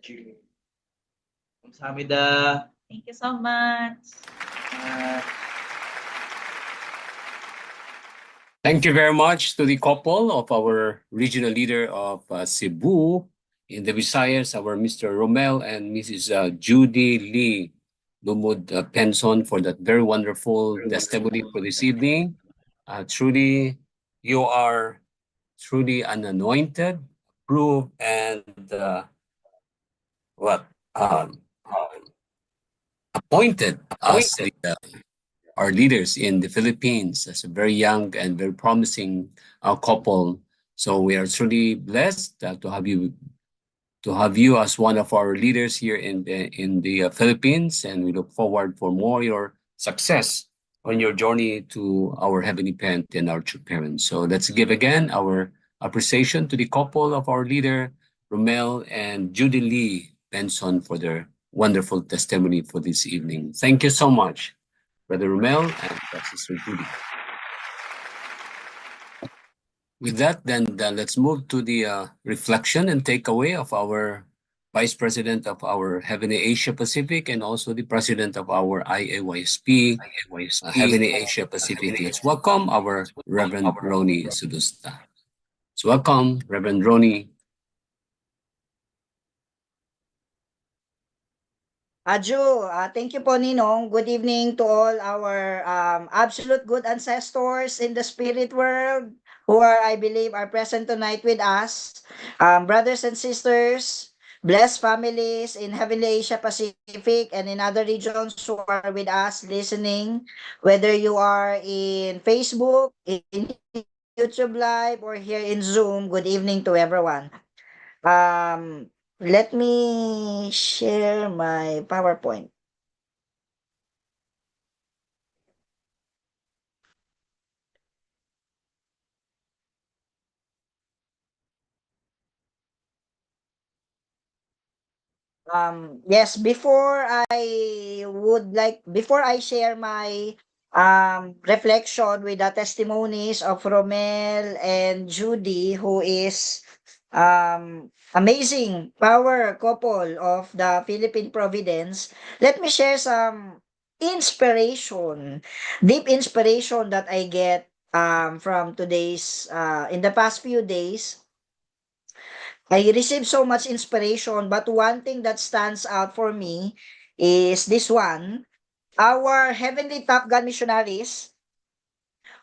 June. 감사합니다. Thank you so much. Uh, Thank you very much to the couple of our regional leader of Cebu in the Visayas, our Mr. Romel and Mrs. Judy Lee Lumud Penson for that very wonderful testimony for this evening. Truly, you are truly an anointed, approved, and what appointed as our leaders in the Philippines as a very young and very promising couple. So we are truly blessed to have you as one of our leaders here in the Philippines, and we look forward for more your success on your journey to our heavenly parent and our true parents. So let's give again our appreciation to the couple of our leader Romel and Judy Lee Benson for their wonderful testimony for this evening. Thank you so much, Brother Romel and Sister Judy. With that, then let's move to the reflection and takeaway of our Vice President of our Heavenly Asia Pacific and also the President of our IAYSP, Heavenly Asia Pacific. Let's welcome our Reverend Ronnie Sudusta. So welcome, Reverend Ronnie. Aju, thank you po Ninong. Good evening to all our absolute good ancestors in the spirit world who are, I believe, are present tonight with us. Brothers and sisters, blessed families in Heavenly Asia Pacific and in other regions who are with us listening, whether you are in Facebook, in YouTube Live, or here in Zoom, good evening to everyone. Let me share my PowerPoint. Yes, before I share my reflection with the testimonies of Romel and Judy, who is amazing power couple of the Philippine Providence, let me share some inspiration, deep inspiration that I get from today's in the past few days. I received so much inspiration, but one thing that stands out for me is this one. Our Heavenly Top Gun missionaries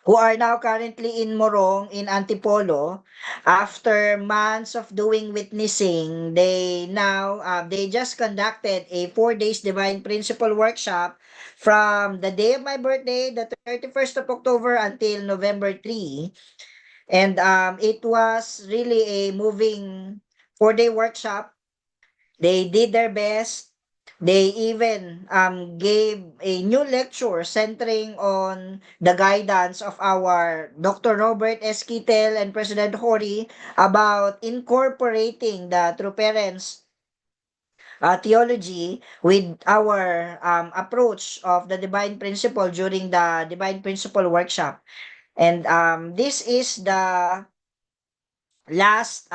who are now currently in Morong in Antipolo, after months of doing witnessing, they just conducted a 4 days divine principle workshop from the day of my birthday, the 31st of October until November 3. And it was really a moving 4 day workshop. They did their best. They even gave a new lecture centering on the guidance of our Dr. Robert Esquitel and President Hori about incorporating the True Parents theology with our approach of the divine principle during the divine principle workshop. And this is the last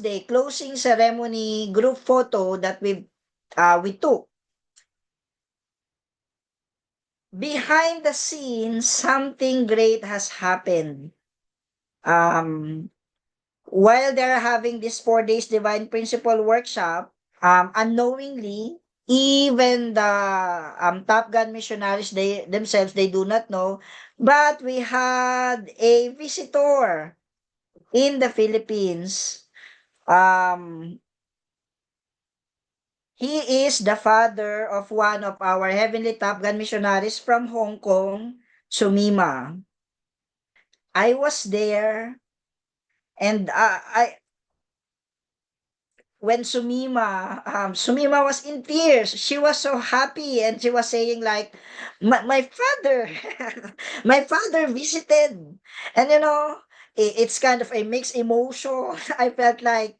day closing ceremony group photo that we took. Behind the scenes, something great has happened. Um, while they're having this 4 days divine principle workshop, unknowingly, even the Top Gun missionaries they themselves they do not know, but we had a visitor in the Philippines. Um, he is the father of one of our heavenly Top Gun missionaries from Hong Kong, Sumima. I was there, and when Sumima was in tears. She was so happy, and she was saying like, my father, my father visited, and it's kind of a mixed emotion. I felt like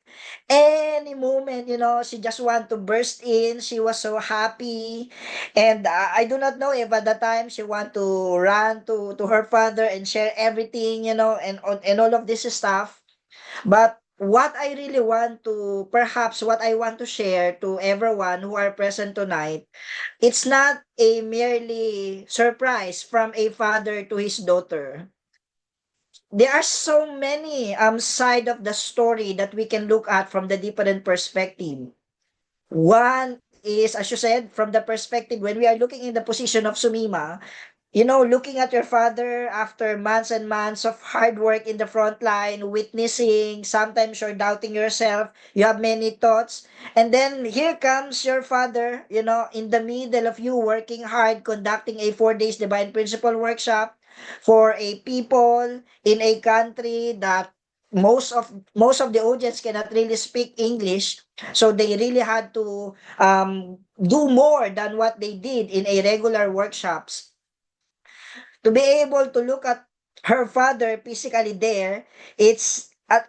any moment, she just want to burst in. She was so happy, and I do not know if at the time she want to run to her father and share everything, and all of this stuff. But what I really want to, perhaps what I want to share to everyone who are present tonight, it's not a merely surprise from a father to his daughter. There are so many side of the story that we can look at from the different perspective. One is, as you said, from the perspective when we are looking in the position of Sumima, looking at your father after months and months of hard work in the front line, witnessing, sometimes you're doubting yourself, you have many thoughts, and then here comes your father, in the middle of you working hard, conducting a 4 days divine principle workshop for a people in a country that most of the audience cannot really speak English, so they really had to do more than what they did in a regular workshops to be able to look at her father physically there. It's a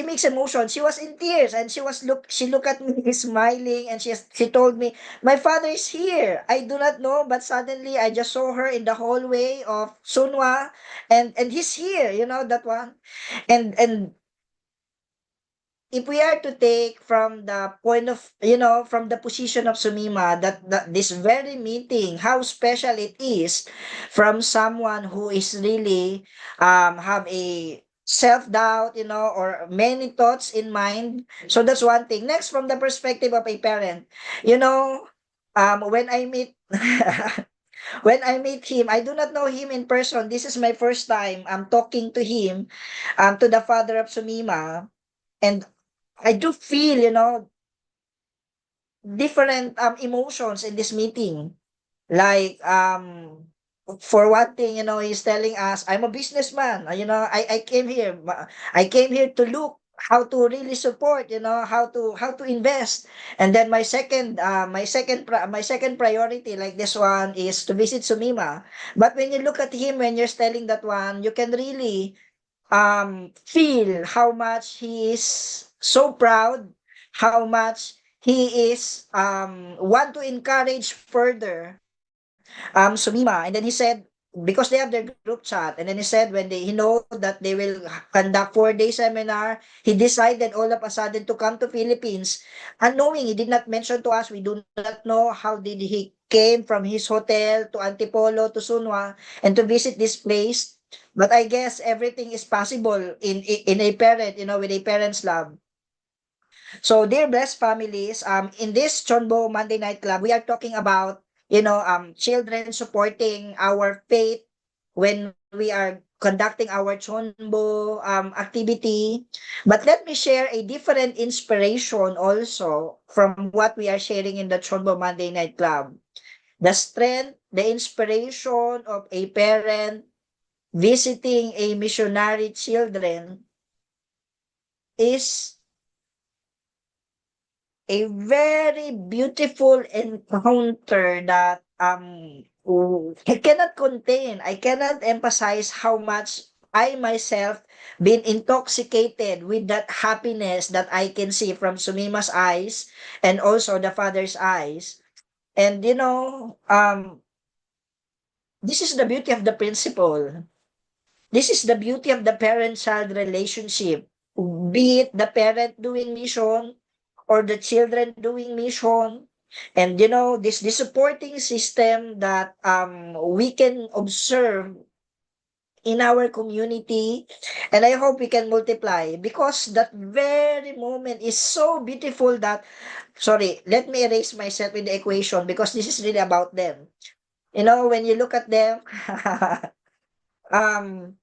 mixed emotion. She was in tears, and she looked at me smiling, and she told me, my father is here. I do not know, but suddenly I just saw her in the hallway of Sunwa, and he's here, that one. And if we are to take from the point of, from the position of Sumima, that this very meeting, how special it is from someone who is really have a self-doubt, or many thoughts in mind. So that's one thing. Next, from the perspective of a parent, when I meet when I meet him, I do not know him in person. This is my first time talking to him, to the father of Sumima. And I do feel, different emotions in this meeting. Like for one thing, he's telling us, I'm a businessman. I came here to look how to really support, how to invest. And then my second priority, like this one, is to visit Sumima. But when you look at him, when you're telling that one, you can really feel how much he is so proud, how much he is want to encourage further Sumima. And then he said, because they have their group chat, and then he said when he know that they will conduct 4 day seminar, he decided all of a sudden to come to Philippines, unknowing. He did not mention to us. We do not know how did he came from his hotel to Antipolo to Sunwa and to visit this place. But I guess everything is possible in a parent, with a parent's love. So, dear blessed families, in this CheonBo Monday Night Club, we are talking about, children supporting our faith when we are conducting our CheonBo activity. But let me share a different inspiration also from what we are sharing in the CheonBo Monday Night Club. The strength, the inspiration of a parent visiting a missionary children is a very beautiful encounter that I cannot contain. I cannot emphasize how much I myself been intoxicated with that happiness that I can see from Sumima's eyes and also the father's eyes. And this is the beauty of the principle. This is the beauty of the parent-child relationship. Be it the parent doing mission or the children doing mission. And this supporting system that we can observe in our community, and I hope we can multiply because that very moment is so beautiful that, sorry, let me erase myself in the equation because this is really about them. When you look at them, um,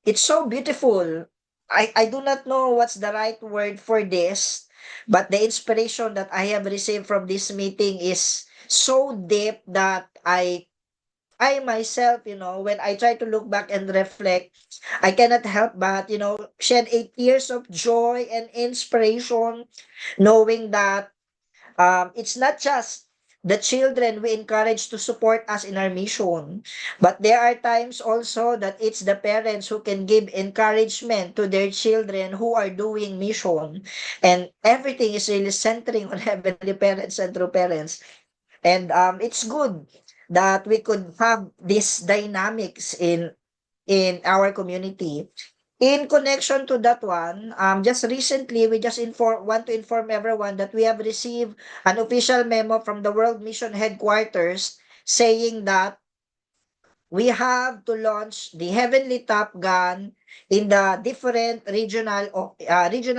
it's so beautiful. I do not know what's the right word for this, but the inspiration that I have received from this meeting is so deep that I myself, when I try to look back and reflect, I cannot help but, shed a tears of joy and inspiration, knowing that it's not just the children we encourage to support us in our mission, but there are times also that it's the parents who can give encouragement to their children who are doing mission. And everything is really centering on heavenly parents and true parents. And it's good that we could have these dynamics in our community. In connection to that one, just recently, we just want to inform everyone that we have received an official memo from the World Mission Headquarters saying that we have to launch the Heavenly Top Gun in the different regional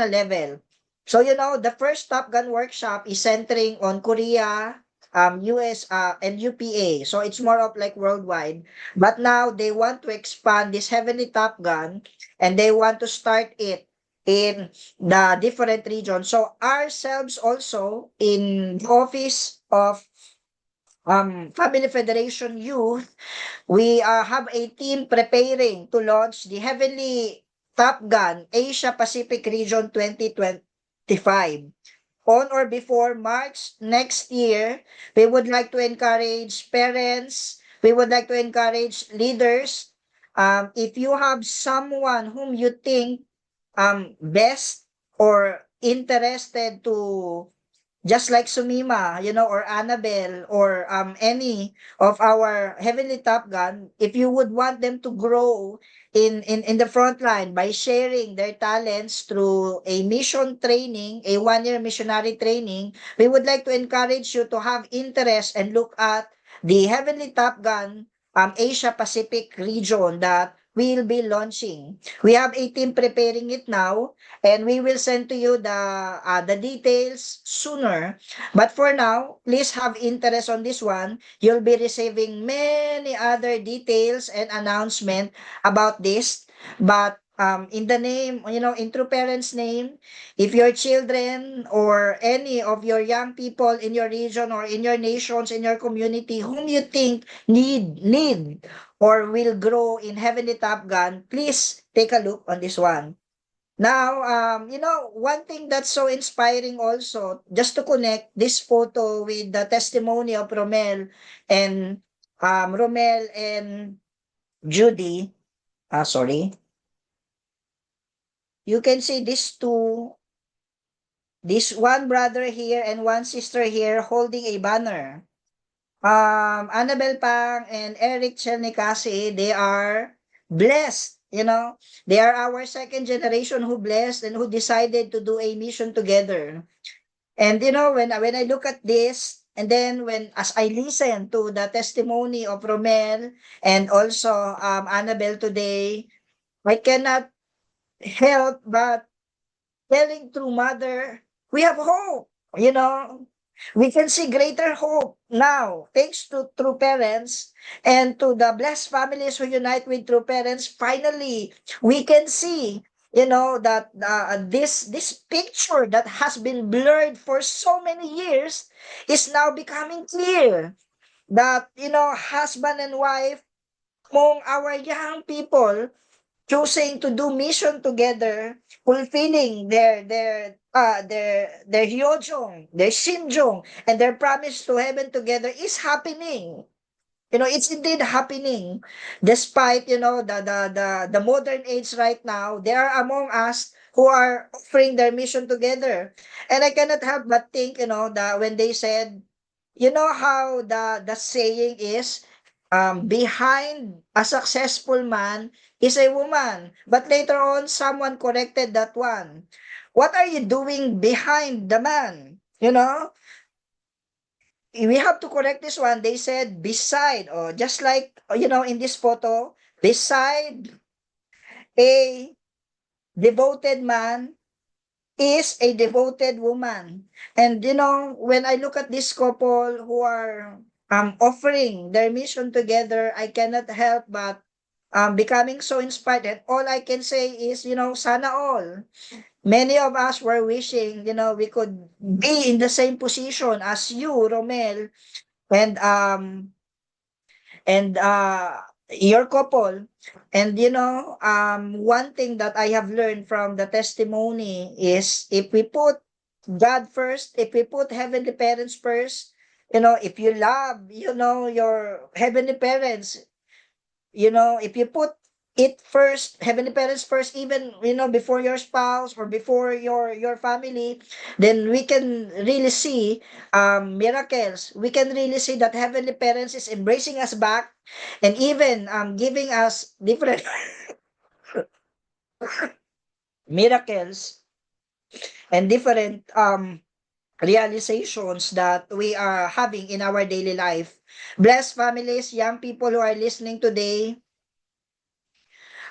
level. So, the first Top Gun workshop is centering on Korea, US, and UPA. So it's more of like worldwide. But now they want to expand this Heavenly Top Gun and they want to start it in the different regions. So ourselves also in the office of Family Federation Youth, we have a team preparing to launch the Heavenly Top Gun Asia Pacific Region 2025. On or before March next year, we would like to encourage parents, we would like to encourage leaders. If you have someone whom you think best or interested to, just like Sumima, or Annabelle, or any of our Heavenly Top Gun, if you would want them to grow in the front line by sharing their talents through a mission training, a 1-year missionary training, we would like to encourage you to have interest and look at the Heavenly Top Gun Asia Pacific region that we'll be launching. We have a team preparing it now, and we will send to you the details sooner. But for now, please have interest on this one. You'll be receiving many other details and announcement about this. But in the name, in true parents' name, if your children or any of your young people in your region or in your nations, in your community, whom you think need or will grow in Heavenly Top Gun, please take a look on this one. Now, one thing that's so inspiring also, just to connect this photo with the testimony of and Romel and Judy, sorry, you can see this one brother here and one sister here holding a banner. Annabelle Pang and Eric Chelnicasi, they are blessed, They are our second generation who blessed and who decided to do a mission together. And when I look at this, and then as I listen to the testimony of Romel and also Annabelle today, I cannot help but telling through mother, we have hope, We can see greater hope now, thanks to true parents and to the blessed families who unite with true parents. Finally, we can see, that this picture that has been blurred for so many years is now becoming clear. That, husband and wife among our young people choosing to do mission together, fulfilling their hyojong, their shinjong, and their promise to heaven together is happening. It's indeed happening. Despite, the modern age right now, there are among us who are offering their mission together. And I cannot help but think, that when they said, how the saying is, behind a successful man is a woman. But later on, someone corrected that one. What are you doing behind the man? We have to correct this one. They said beside, or just like, in this photo, beside a devoted man is a devoted woman. And, when I look at this couple who are offering their mission together, I cannot help but becoming so inspired. And all I can say is, sana all. Many of us were wishing, we could be in the same position as you, Romel, and your couple. And one thing that I have learned from the testimony is, if we put God first, if we put heavenly parents first, if you love, your heavenly parents, if you put it first, heavenly parents first, even, before your spouse or before your family, then we can really see miracles. We can really see that heavenly parents is embracing us back, and even giving us different miracles and different realizations that we are having in our daily life. Blessed families, young people who are listening today,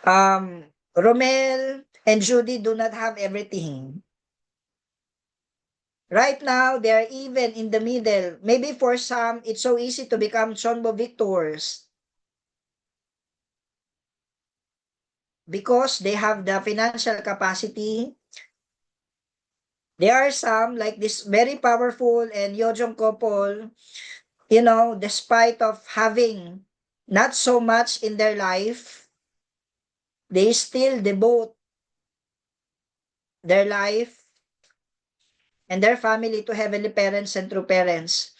Romel and Judy do not have everything. Right now, they're even in the middle. Maybe for some, it's so easy to become CheonBo victors because they have the financial capacity. There are some, like this very powerful and Yojong couple, despite of having not so much in their life, they still devote their life and their family to heavenly parents and true parents.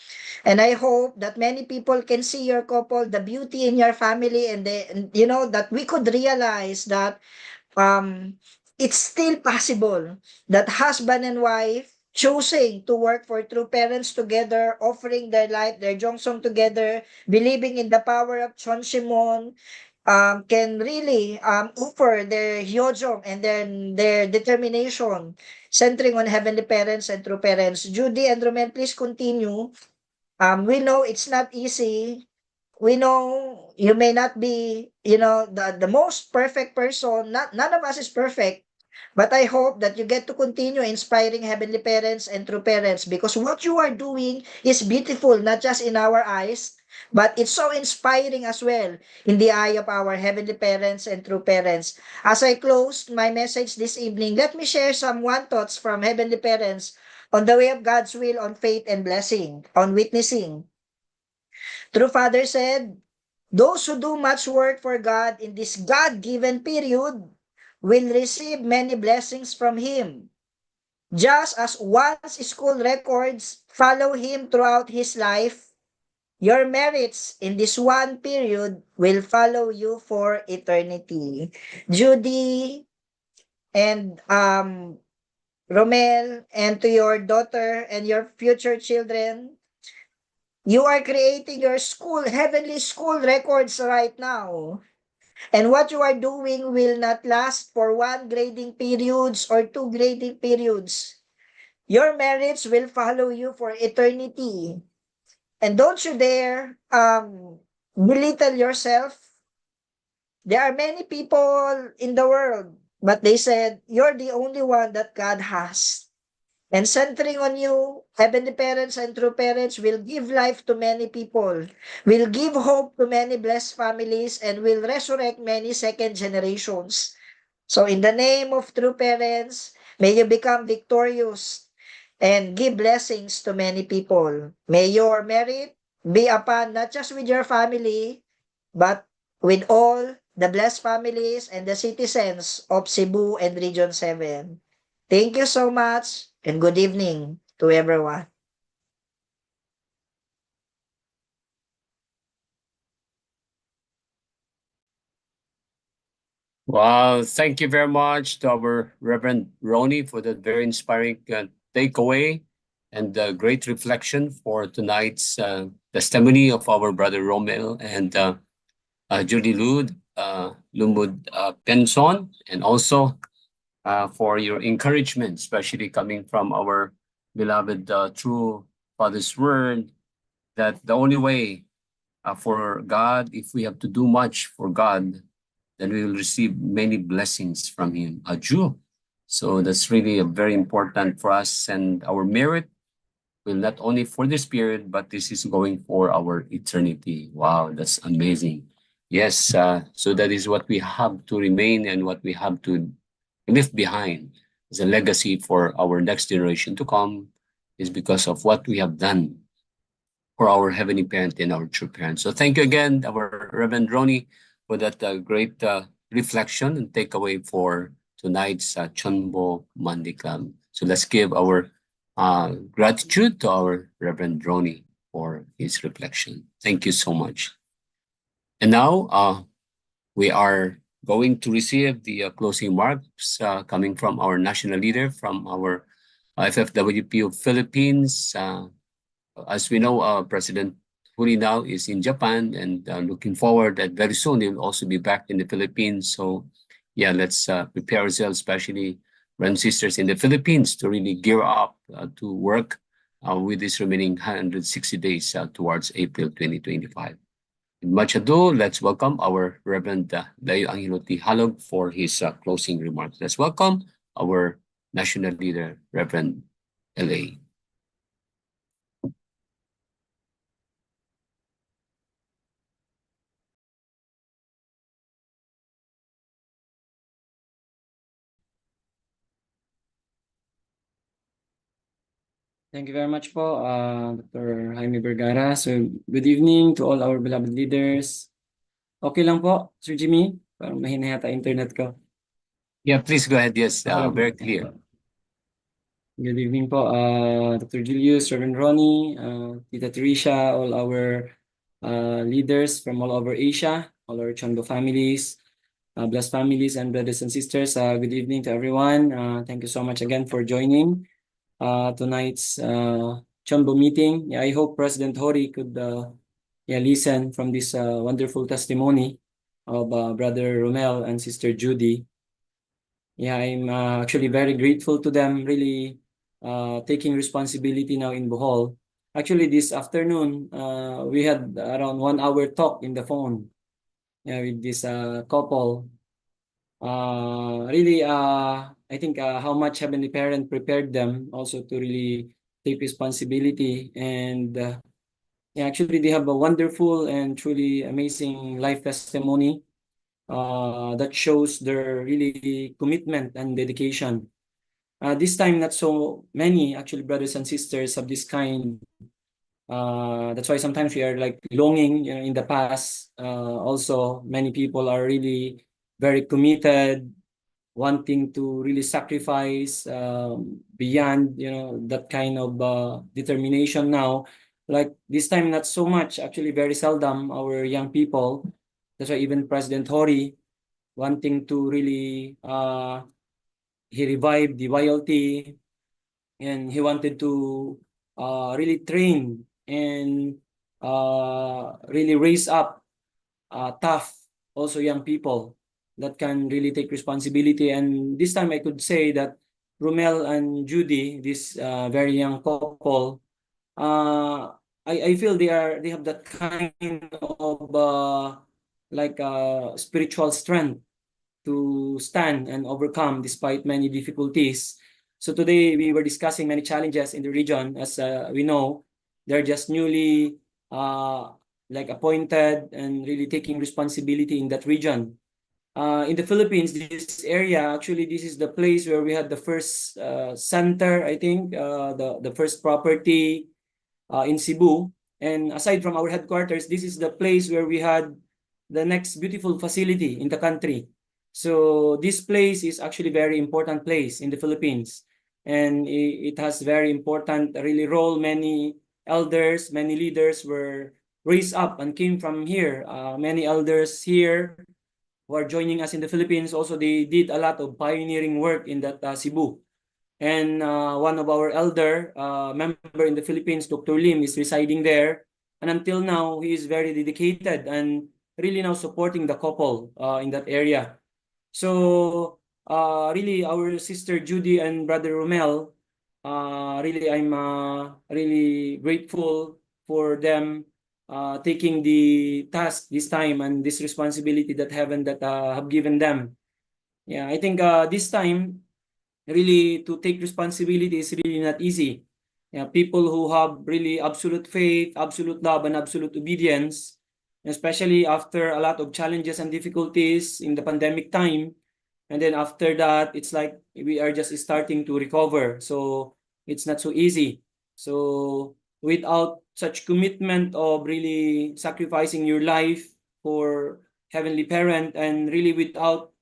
And I hope that many people can see your couple, the beauty in your family, and that we could realize that um, it's still possible that husband and wife choosing to work for true parents together, offering their life, their jongsong together, believing in the power of Chon Shimon, can really offer their hyojong and then their determination, centering on heavenly parents and true parents. Judy and Romel, please continue. We know it's not easy. We know you may not be, the most perfect person. None of us is perfect. But I hope that you get to continue inspiring heavenly parents and true parents, because what you are doing is beautiful, not just in our eyes, but it's so inspiring as well in the eye of our heavenly parents and true parents. As I close my message this evening, let me share some one thoughts from heavenly parents on the way of God's will, on faith and blessing, on witnessing. True Father said, those who do much work for God in this God-given period will receive many blessings from Him. Just as one's school records follow him throughout his life, your merits in this one period will follow you for eternity. Judy and Romel, and to your daughter and your future children, you are creating your school, heavenly school records right now. And what you are doing will not last for one grading periods or two grading periods. Your merits will follow you for eternity. And don't you dare belittle yourself. There are many people in the world, but they said, you're the only one that God has. And centering on you, heavenly parents and true parents will give life to many people, will give hope to many blessed families, and will resurrect many second generations. So in the name of true parents, may you become victorious and give blessings to many people. May your merit be upon not just with your family, but with all the blessed families and the citizens of Cebu and Region 7. Thank you so much and good evening to everyone. Wow, thank you very much to our Reverend Ronnie for that very inspiring takeaway and great reflection for tonight's testimony of our brother Romel and Judy Lumud Penson, and also for your encouragement, especially coming from our beloved true Father's Word, that the only way for God, if we have to do much for God, then we will receive many blessings from Him. A Jew. So that's really very important for us, and our merit will not only for this period, but this is going for our eternity. Wow, that's amazing. Yes, so that is what we have to remain and what we have to leave behind as a legacy for our next generation to come, is because of what we have done for our heavenly parent and our true parents. So thank you again, our Reverend Ronnie, for that great reflection and takeaway for tonight's CheonBo Monday Club. So let's give our gratitude to our Reverend Ronnie for his reflection. Thank you so much. And now we are going to receive the closing remarks coming from our national leader from our FFWP of Philippines. As we know, President Huli now is in Japan, and looking forward that very soon he'll also be back in the Philippines. So, yeah, let's prepare ourselves, especially brothers and sisters in the Philippines, to really gear up to work with this remaining 160 days towards April 2025. With much ado, let's welcome our Reverend Dayo Angelo T. Halog for his closing remarks. Let's welcome our national leader, Reverend L.A. Thank you very much po, Dr. Jaime Vergara. So, good evening to all our beloved leaders. Okay lang po, Sir Jimmy? Parang mahina yata internet ko. Yeah, please go ahead. Yes, Okay lang po. very clear. Good evening po, Dr. Julius, Reverend Ronnie, Tita Teresa, all our leaders from all over Asia, all our CheonBo families, blessed families and brothers and sisters. Good evening to everyone. Thank you so much again for joining tonight's CheonBo meeting. Yeah, I hope President Hori could listen from this wonderful testimony of Brother Romel and Sister Judy. Yeah, I'm actually very grateful to them, really taking responsibility now in Bohol. Actually, this afternoon, we had around 1 hour talk in the phone, with this couple. Really, I think how much Heavenly Parent prepared them also to really take responsibility. And actually, they have a wonderful and truly amazing life testimony that shows their really commitment and dedication. This time, not so many actually brothers and sisters of this kind. That's why sometimes we are like longing, in the past. Also, many people are really very committed, wanting to really sacrifice beyond, that kind of determination now. Like this time, not so much. Actually, very seldom our young people. That's why even President Hori wanting to really he revived the loyalty, and he wanted to really train and really raise up tough also young people that can really take responsibility. And this time I could say that Romel and Judy, this very young couple, I feel they have that kind of spiritual strength to stand and overcome despite many difficulties. So today we were discussing many challenges in the region. As we know, they're just newly appointed and really taking responsibility in that region. In the Philippines, this area, actually, this is the place where we had the first center, I think, the first property in Cebu. And aside from our headquarters, this is the place where we had the next beautiful facility in the country. So this place is actually very important place in the Philippines, and it has very important really role. Many elders, many leaders were raised up and came from here. Many elders here who are joining us in the Philippines, also they did a lot of pioneering work in that Cebu. And one of our elder member in the Philippines, Dr. Lim, is residing there. And until now, he is very dedicated and really now supporting the couple in that area. So really, our sister Judy and brother Romel, really, I'm really grateful for them taking the task this time and this responsibility that heaven that have given them. Yeah, I think this time really to take responsibility is really not easy. Yeah, people who have really absolute faith, absolute love, and absolute obedience, especially after a lot of challenges and difficulties in the pandemic time. And then after that, it's like we are just starting to recover. So it's not so easy. So without such commitment of really sacrificing your life for Heavenly Parent, and really without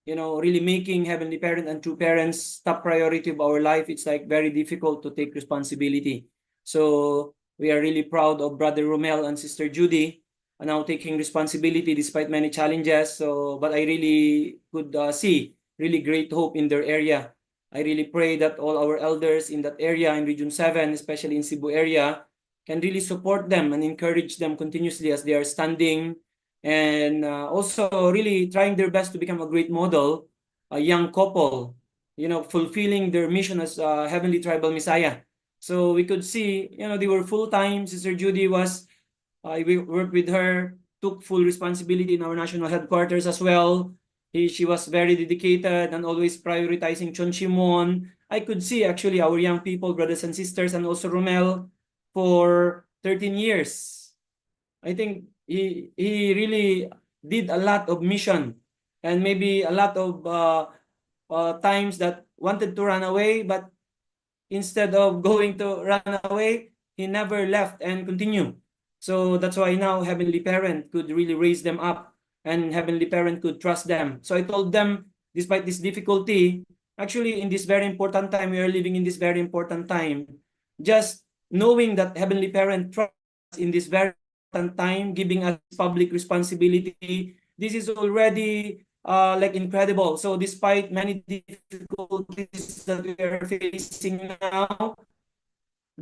really making Heavenly Parent and true parents top priority of our life, it's like very difficult to take responsibility. So we are really proud of Brother Romel and Sister Judy now taking responsibility despite many challenges. So, but I really could see really great hope in their area. I really pray that all our elders in that area in Region 7, especially in Cebu area, can really support them and encourage them continuously as they are standing and also really trying their best to become a great model, a young couple, fulfilling their mission as Heavenly Tribal Messiah. So we could see, they were full-time. Sister Judy was, we worked with her, took full responsibility in our national headquarters as well. She was very dedicated and always prioritizing Chonchimon. I could see actually our young people, brothers and sisters, and also Romel for 13 years. I think he really did a lot of mission and maybe a lot of times that wanted to run away, but instead of going to run away, he never left and continued. So that's why now Heavenly Parent could really raise them up and Heavenly Parent could trust them. So I told them, despite this difficulty, actually in this very important time, we are living in this very important time, just knowing that Heavenly Parent trusts in this very important time, giving us public responsibility, this is already like incredible. So despite many difficulties that we are facing now,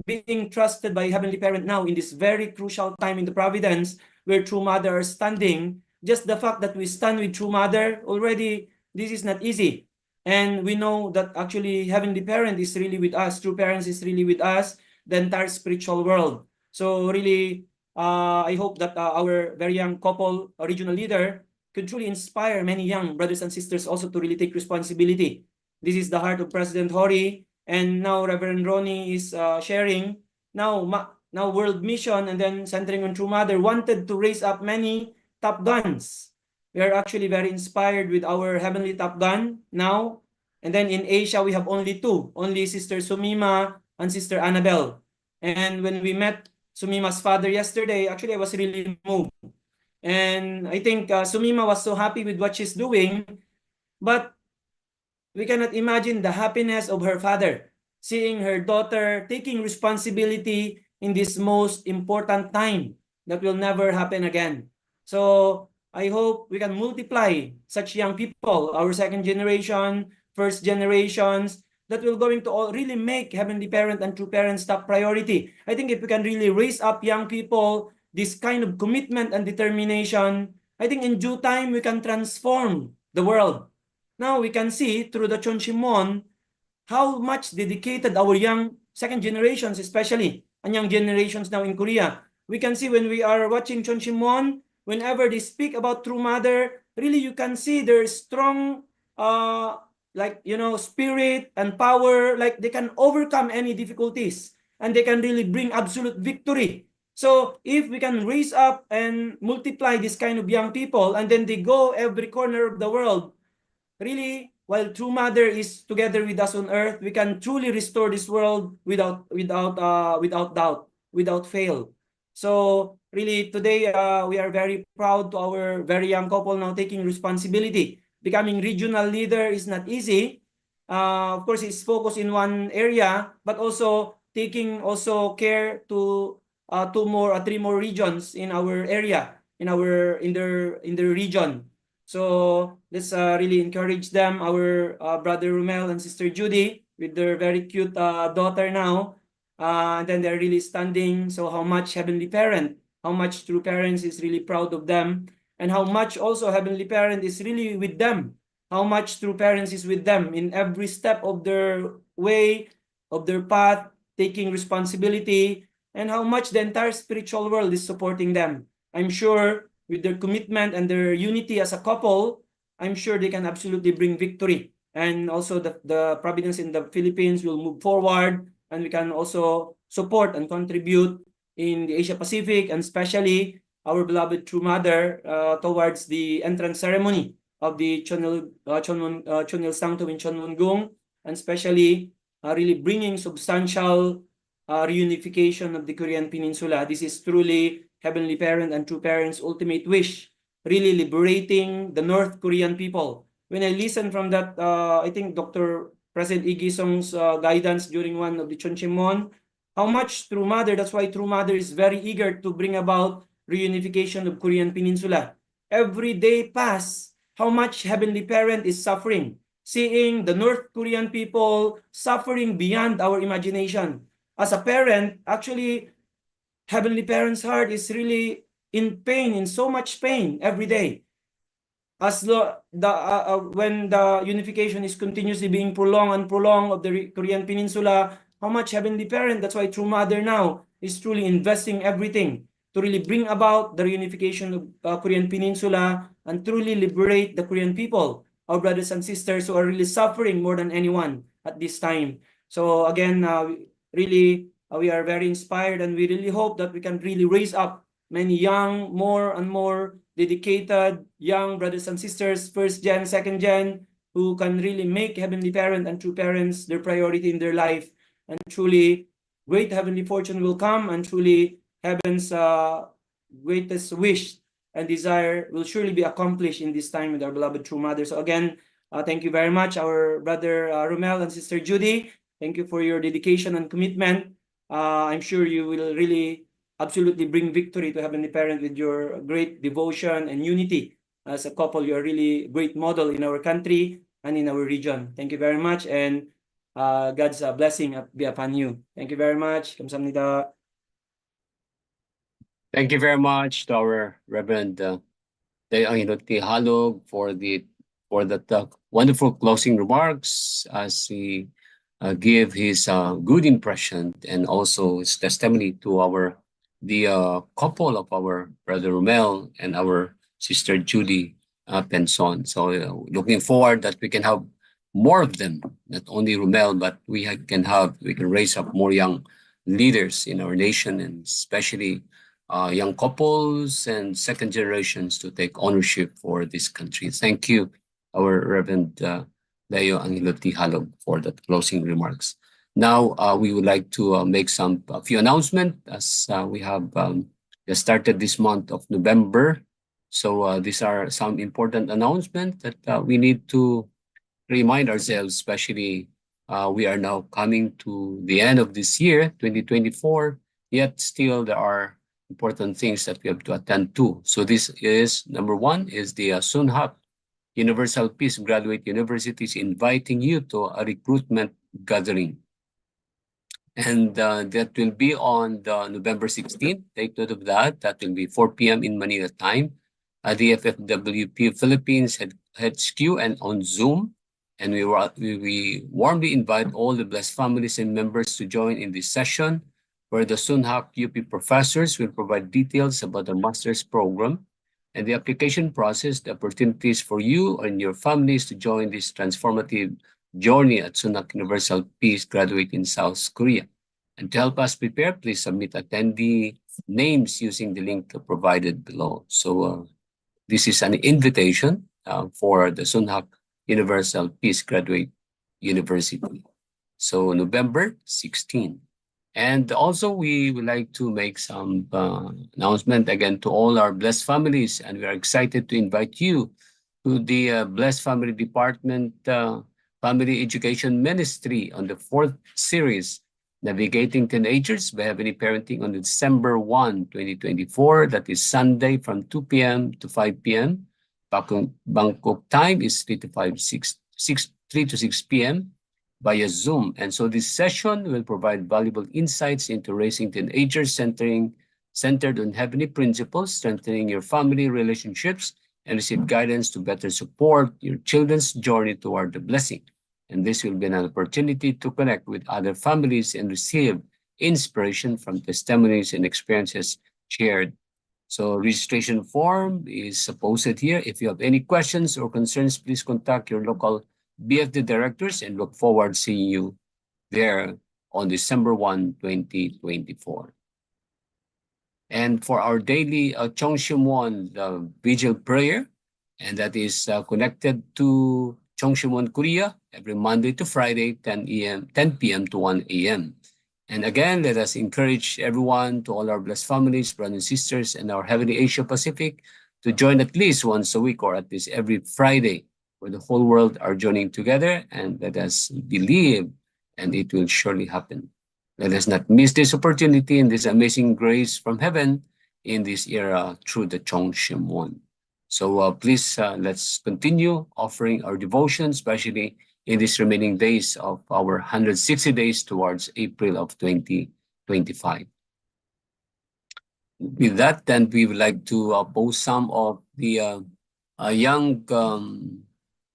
being trusted by Heavenly Parent now in this very crucial time in the providence where True Mother are standing, just the fact that we stand with True Mother already, this is not easy. And we know that actually Heavenly Parent is really with us, True Parents is really with us, the entire spiritual world. So really, I hope that our very young couple, regional leader, could truly inspire many young brothers and sisters also to really take responsibility. This is the heart of President Hori, and now Reverend Ronnie is sharing. Now World Mission and then centering on True Mother wanted to raise up many top guns. We are actually very inspired with our heavenly top gun now. And then in Asia, we have only two, only Sister Sumima and Sister Annabelle. And when we met Sumima's father yesterday, actually I was really moved. And I think Sumima was so happy with what she's doing, but we cannot imagine the happiness of her father, seeing her daughter taking responsibility in this most important time that will never happen again. So I hope we can multiply such young people, our second generation, first generations, that will going to all really make Heavenly Parent and True Parents top priority. I think if we can really raise up young people, this kind of commitment and determination, I think in due time we can transform the world. Now we can see through the Chonchimon how much dedicated our young second generations, especially, and young generations now in Korea. We can see when we are watching Chonchimon, whenever they speak about True Mother, really you can see their strong, spirit and power, like they can overcome any difficulties and they can really bring absolute victory. So if we can raise up and multiply this kind of young people and then they go every corner of the world, really, while True Mother is together with us on earth, we can truly restore this world without doubt, without fail. So really today we are very proud to our very young couple now taking responsibility. becoming regional leader is not easy. Of course, he's focused in one area, but also taking also care to two more, three more regions in our area, in their region. So let's really encourage them. Our brother Romel and sister Judy with their very cute daughter now, and then they're really standing. So how much Heavenly Parent, how much True Parents is really proud of them, and how much also Heavenly Parent is really with them. How much True Parents is with them in every step of their way, of their path, taking responsibility, and how much the entire spiritual world is supporting them. I'm sure with their commitment and their unity as a couple, I'm sure they can absolutely bring victory. And also the providence in the Philippines will move forward, and we can also support and contribute in the Asia Pacific, and especially our beloved True Mother towards the entrance ceremony of the Chonil Sanctum in Chonmungung, and especially really bringing substantial reunification of the Korean Peninsula. This is truly Heavenly Parent and True Parents' ultimate wish, really liberating the North Korean people. When I listen from that, I think Dr. President Lee Gi-sung's guidance during one of the Chonchimon, how much True Mother, that's why True Mother is very eager to bring about reunification of Korean Peninsula. Every day pass, how much Heavenly Parent is suffering, seeing the North Korean people suffering beyond our imagination. As a parent, actually, Heavenly Parent's heart is really in pain, in so much pain every day. As when the unification is continuously being prolonged of the Korean Peninsula, how much Heavenly Parent, that's why True Mother now is truly investing everything to really bring about the reunification of Korean Peninsula and truly liberate the Korean people, our brothers and sisters who are really suffering more than anyone at this time. So again, really, we are very inspired, and we really hope that we can really raise up many young, more and more dedicated young brothers and sisters, first gen, second gen, who can really make Heavenly Parent and True Parents their priority in their life. And truly, great heavenly fortune will come, and truly, Heaven's greatest wish and desire will surely be accomplished in this time with our beloved True Mother. So again, thank you very much, our brother Romel and sister Judy. Thank you for your dedication and commitment. I'm sure you will really absolutely bring victory to Heavenly Parent with your great devotion and unity. As a couple, you're really a great model in our country and in our region. Thank you very much, and God's blessing be upon you. Thank you very much. 감사합니다. Thank you very much to our Reverend Halog for that wonderful closing remarks as he gave his good impression and also his testimony to the couple of our brother Romel and our sister Judy Penson. So looking forward that we can have more of them, not only Romel, but we can raise up more young leaders in our nation, and especially young couples and second generations to take ownership for this country. Thank you, our Reverend Leo Angiloti Halog, for that closing remarks. Now, we would like to make a few announcements as we have just started this month of November. So these are some important announcements that we need to remind ourselves, especially we are now coming to the end of this year, 2024, yet still there are important things that we have to attend to. So this is, number one, is the Sunhap Universal Peace Graduate Universities inviting you to a recruitment gathering. And that will be on November 16th. Take note of that. That will be 4 p.m. in Manila time at the FFWP Philippines HQ and on Zoom. And we warmly invite all the blessed families and members to join in this session, where the Sunhap UP professors will provide details about the master's program and the application process, the opportunities for you and your families to join this transformative journey at Sunhap Universal Peace Graduate in South Korea. And to help us prepare, please submit attendee names using the link provided below. So this is an invitation for the Sunhap Universal Peace Graduate University. So November 16. And also, we would like to make some announcement again to all our blessed families, and we are excited to invite you to the Blessed Family Department Family Education Ministry on the fourth series, Navigating Teenagers by Heavenly Parenting on December 1, 2024. That is Sunday from 2 p.m. to 5 p.m. Bangkok time is 3 to 5, 3 to 6 p.m. via Zoom. And so this session will provide valuable insights into raising teenagers centered on heavenly principles, strengthening your family relationships, and receive guidance to better support your children's journey toward the blessing. And this will be an opportunity to connect with other families and receive inspiration from testimonies and experiences shared. So registration form is posted here. If you have any questions or concerns, please contact your local BFD directors and look forward to seeing you there on December 1, 2024. And for our daily Chongshimwon vigil prayer, and that is connected to Chongshimwon, Korea, every Monday to Friday, 10 p.m. to 1 a.m. And again, let us encourage everyone, to all our blessed families, brothers and sisters, and our Heavenly Asia Pacific, to join at least once a week or at least every Friday, where the whole world are joining together, and let us believe, and it will surely happen. Let us not miss this opportunity and this amazing grace from heaven in this era through the Chongshimwon. So please, let's continue offering our devotion, especially in these remaining days of our 160 days towards April of 2025. With that, then we would like to post some of the young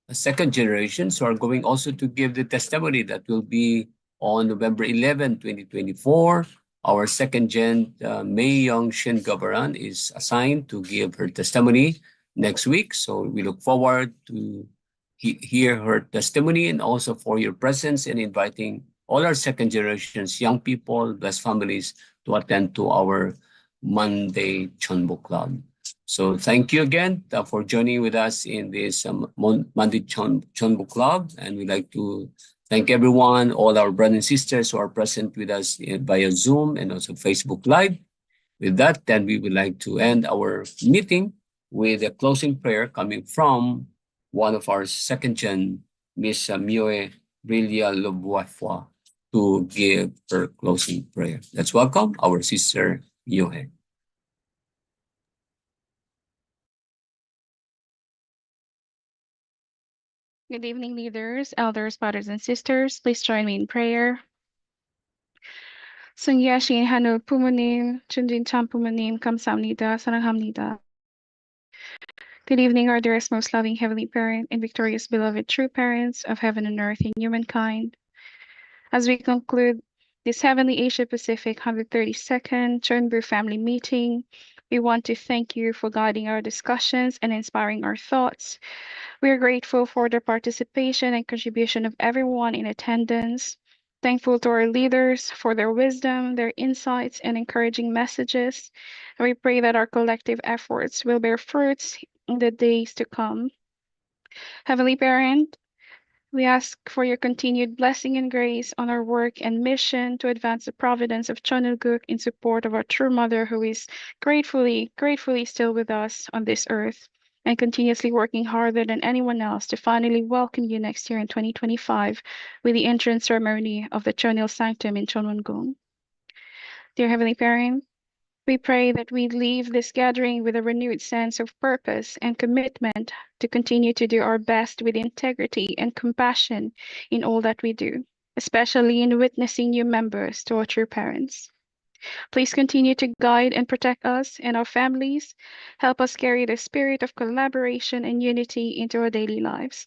second generations who are going also to give the testimony that will be on November 11, 2024. Our second gen, May Young Shin Gabaran, is assigned to give her testimony next week. So we look forward to hear her testimony, and also for your presence and inviting all our second generations, young people, blessed families, to attend to our Monday CheonBo Club. So thank you again for joining with us in this Monday CheonBo Club. And we'd like to thank everyone, all our brothers and sisters who are present with us via Zoom and also Facebook Live. With that, then we would like to end our meeting with a closing prayer coming from one of our second gen, Miss Mioe Brilia Lobuafwa, to give her closing prayer. Let's welcome our sister Mioe. Good evening, leaders, elders, brothers, and sisters. Please join me in prayer. 승리하신 하늘 부모님, 준진참 부모님, 감사합니다. 사랑합니다. Good evening, our dearest, most loving Heavenly Parent and victorious, beloved, true parents of heaven and earth and humankind. As we conclude this Heavenly Asia Pacific 132nd CheonBo Family Meeting, we want to thank you for guiding our discussions and inspiring our thoughts. We are grateful for the participation and contribution of everyone in attendance. Thankful to our leaders for their wisdom, their insights, and encouraging messages. And we pray that our collective efforts will bear fruits in the days to come. Heavenly Parent, we ask for your continued blessing and grace on our work and mission to advance the providence of Chonulguk in support of our true mother, who is gratefully still with us on this earth and continuously working harder than anyone else to finally welcome you next year in 2025 with the entrance ceremony of the Chonil Sanctum in Chonwon-gung. Dear Heavenly Parent, we pray that we leave this gathering with a renewed sense of purpose and commitment to continue to do our best with integrity and compassion in all that we do, especially in witnessing new members to our true parents. Please continue to guide and protect us and our families. Help us carry the spirit of collaboration and unity into our daily lives.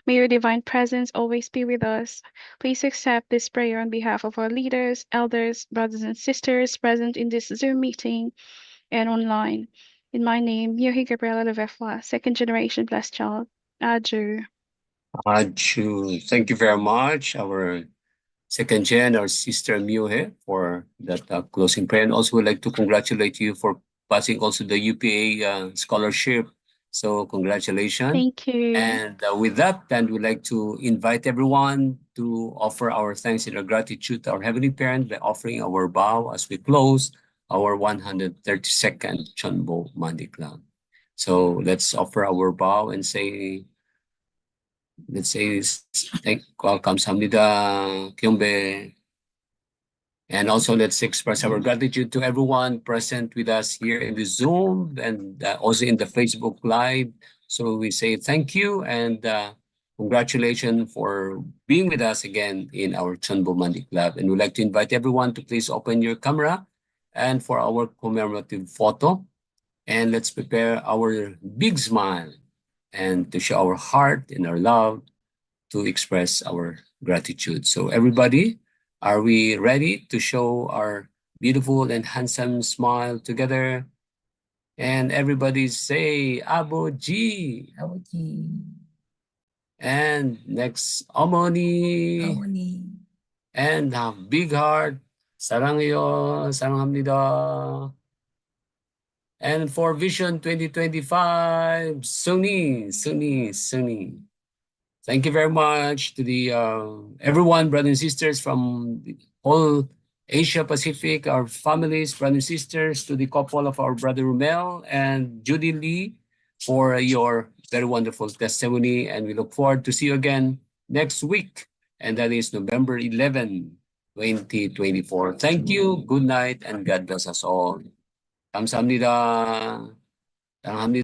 May your divine presence always be with us. Please accept this prayer on behalf of our leaders, elders, brothers and sisters present in this Zoom meeting and online. In my name, Yohi Gabriela Levefwa, second generation blessed child. Adieu. Adieu. Thank you very much, our second gen, our sister Miohe, for that closing prayer. And also would like to congratulate you for passing also the UPA scholarship. So congratulations. Thank you. And with that, then we'd like to invite everyone to offer our thanks and our gratitude to our Heavenly Parent by offering our bow as we close our 132nd CheonBo Monday Club. So let's offer our bow and say, let's say, thank, 감사합니다, CheonBo. And also let's express our gratitude to everyone present with us here in the Zoom and also in the Facebook Live. So we say thank you and congratulations for being with us again in our CheonBo Monday Club. And we'd like to invite everyone to please open your camera and for our commemorative photo. And let's prepare our big smile and to show our heart and our love to express our gratitude. So everybody, are we ready to show our beautiful and handsome smile together? And everybody say Aboji. Aboji. And next, Omoni. Omoni. And big heart. 사랑해요. 사랑합니다. And for Vision 2025, Suni. Thank you very much to the everyone, brothers and sisters from the whole Asia Pacific, our families, brothers and sisters, to the couple of our brother Rumel and Judy Lee for your very wonderful testimony. And we look forward to see you again next week. And that is November 11, 2024. Thank you, good night, and God bless us all. 감사합니다. 사랑합니다.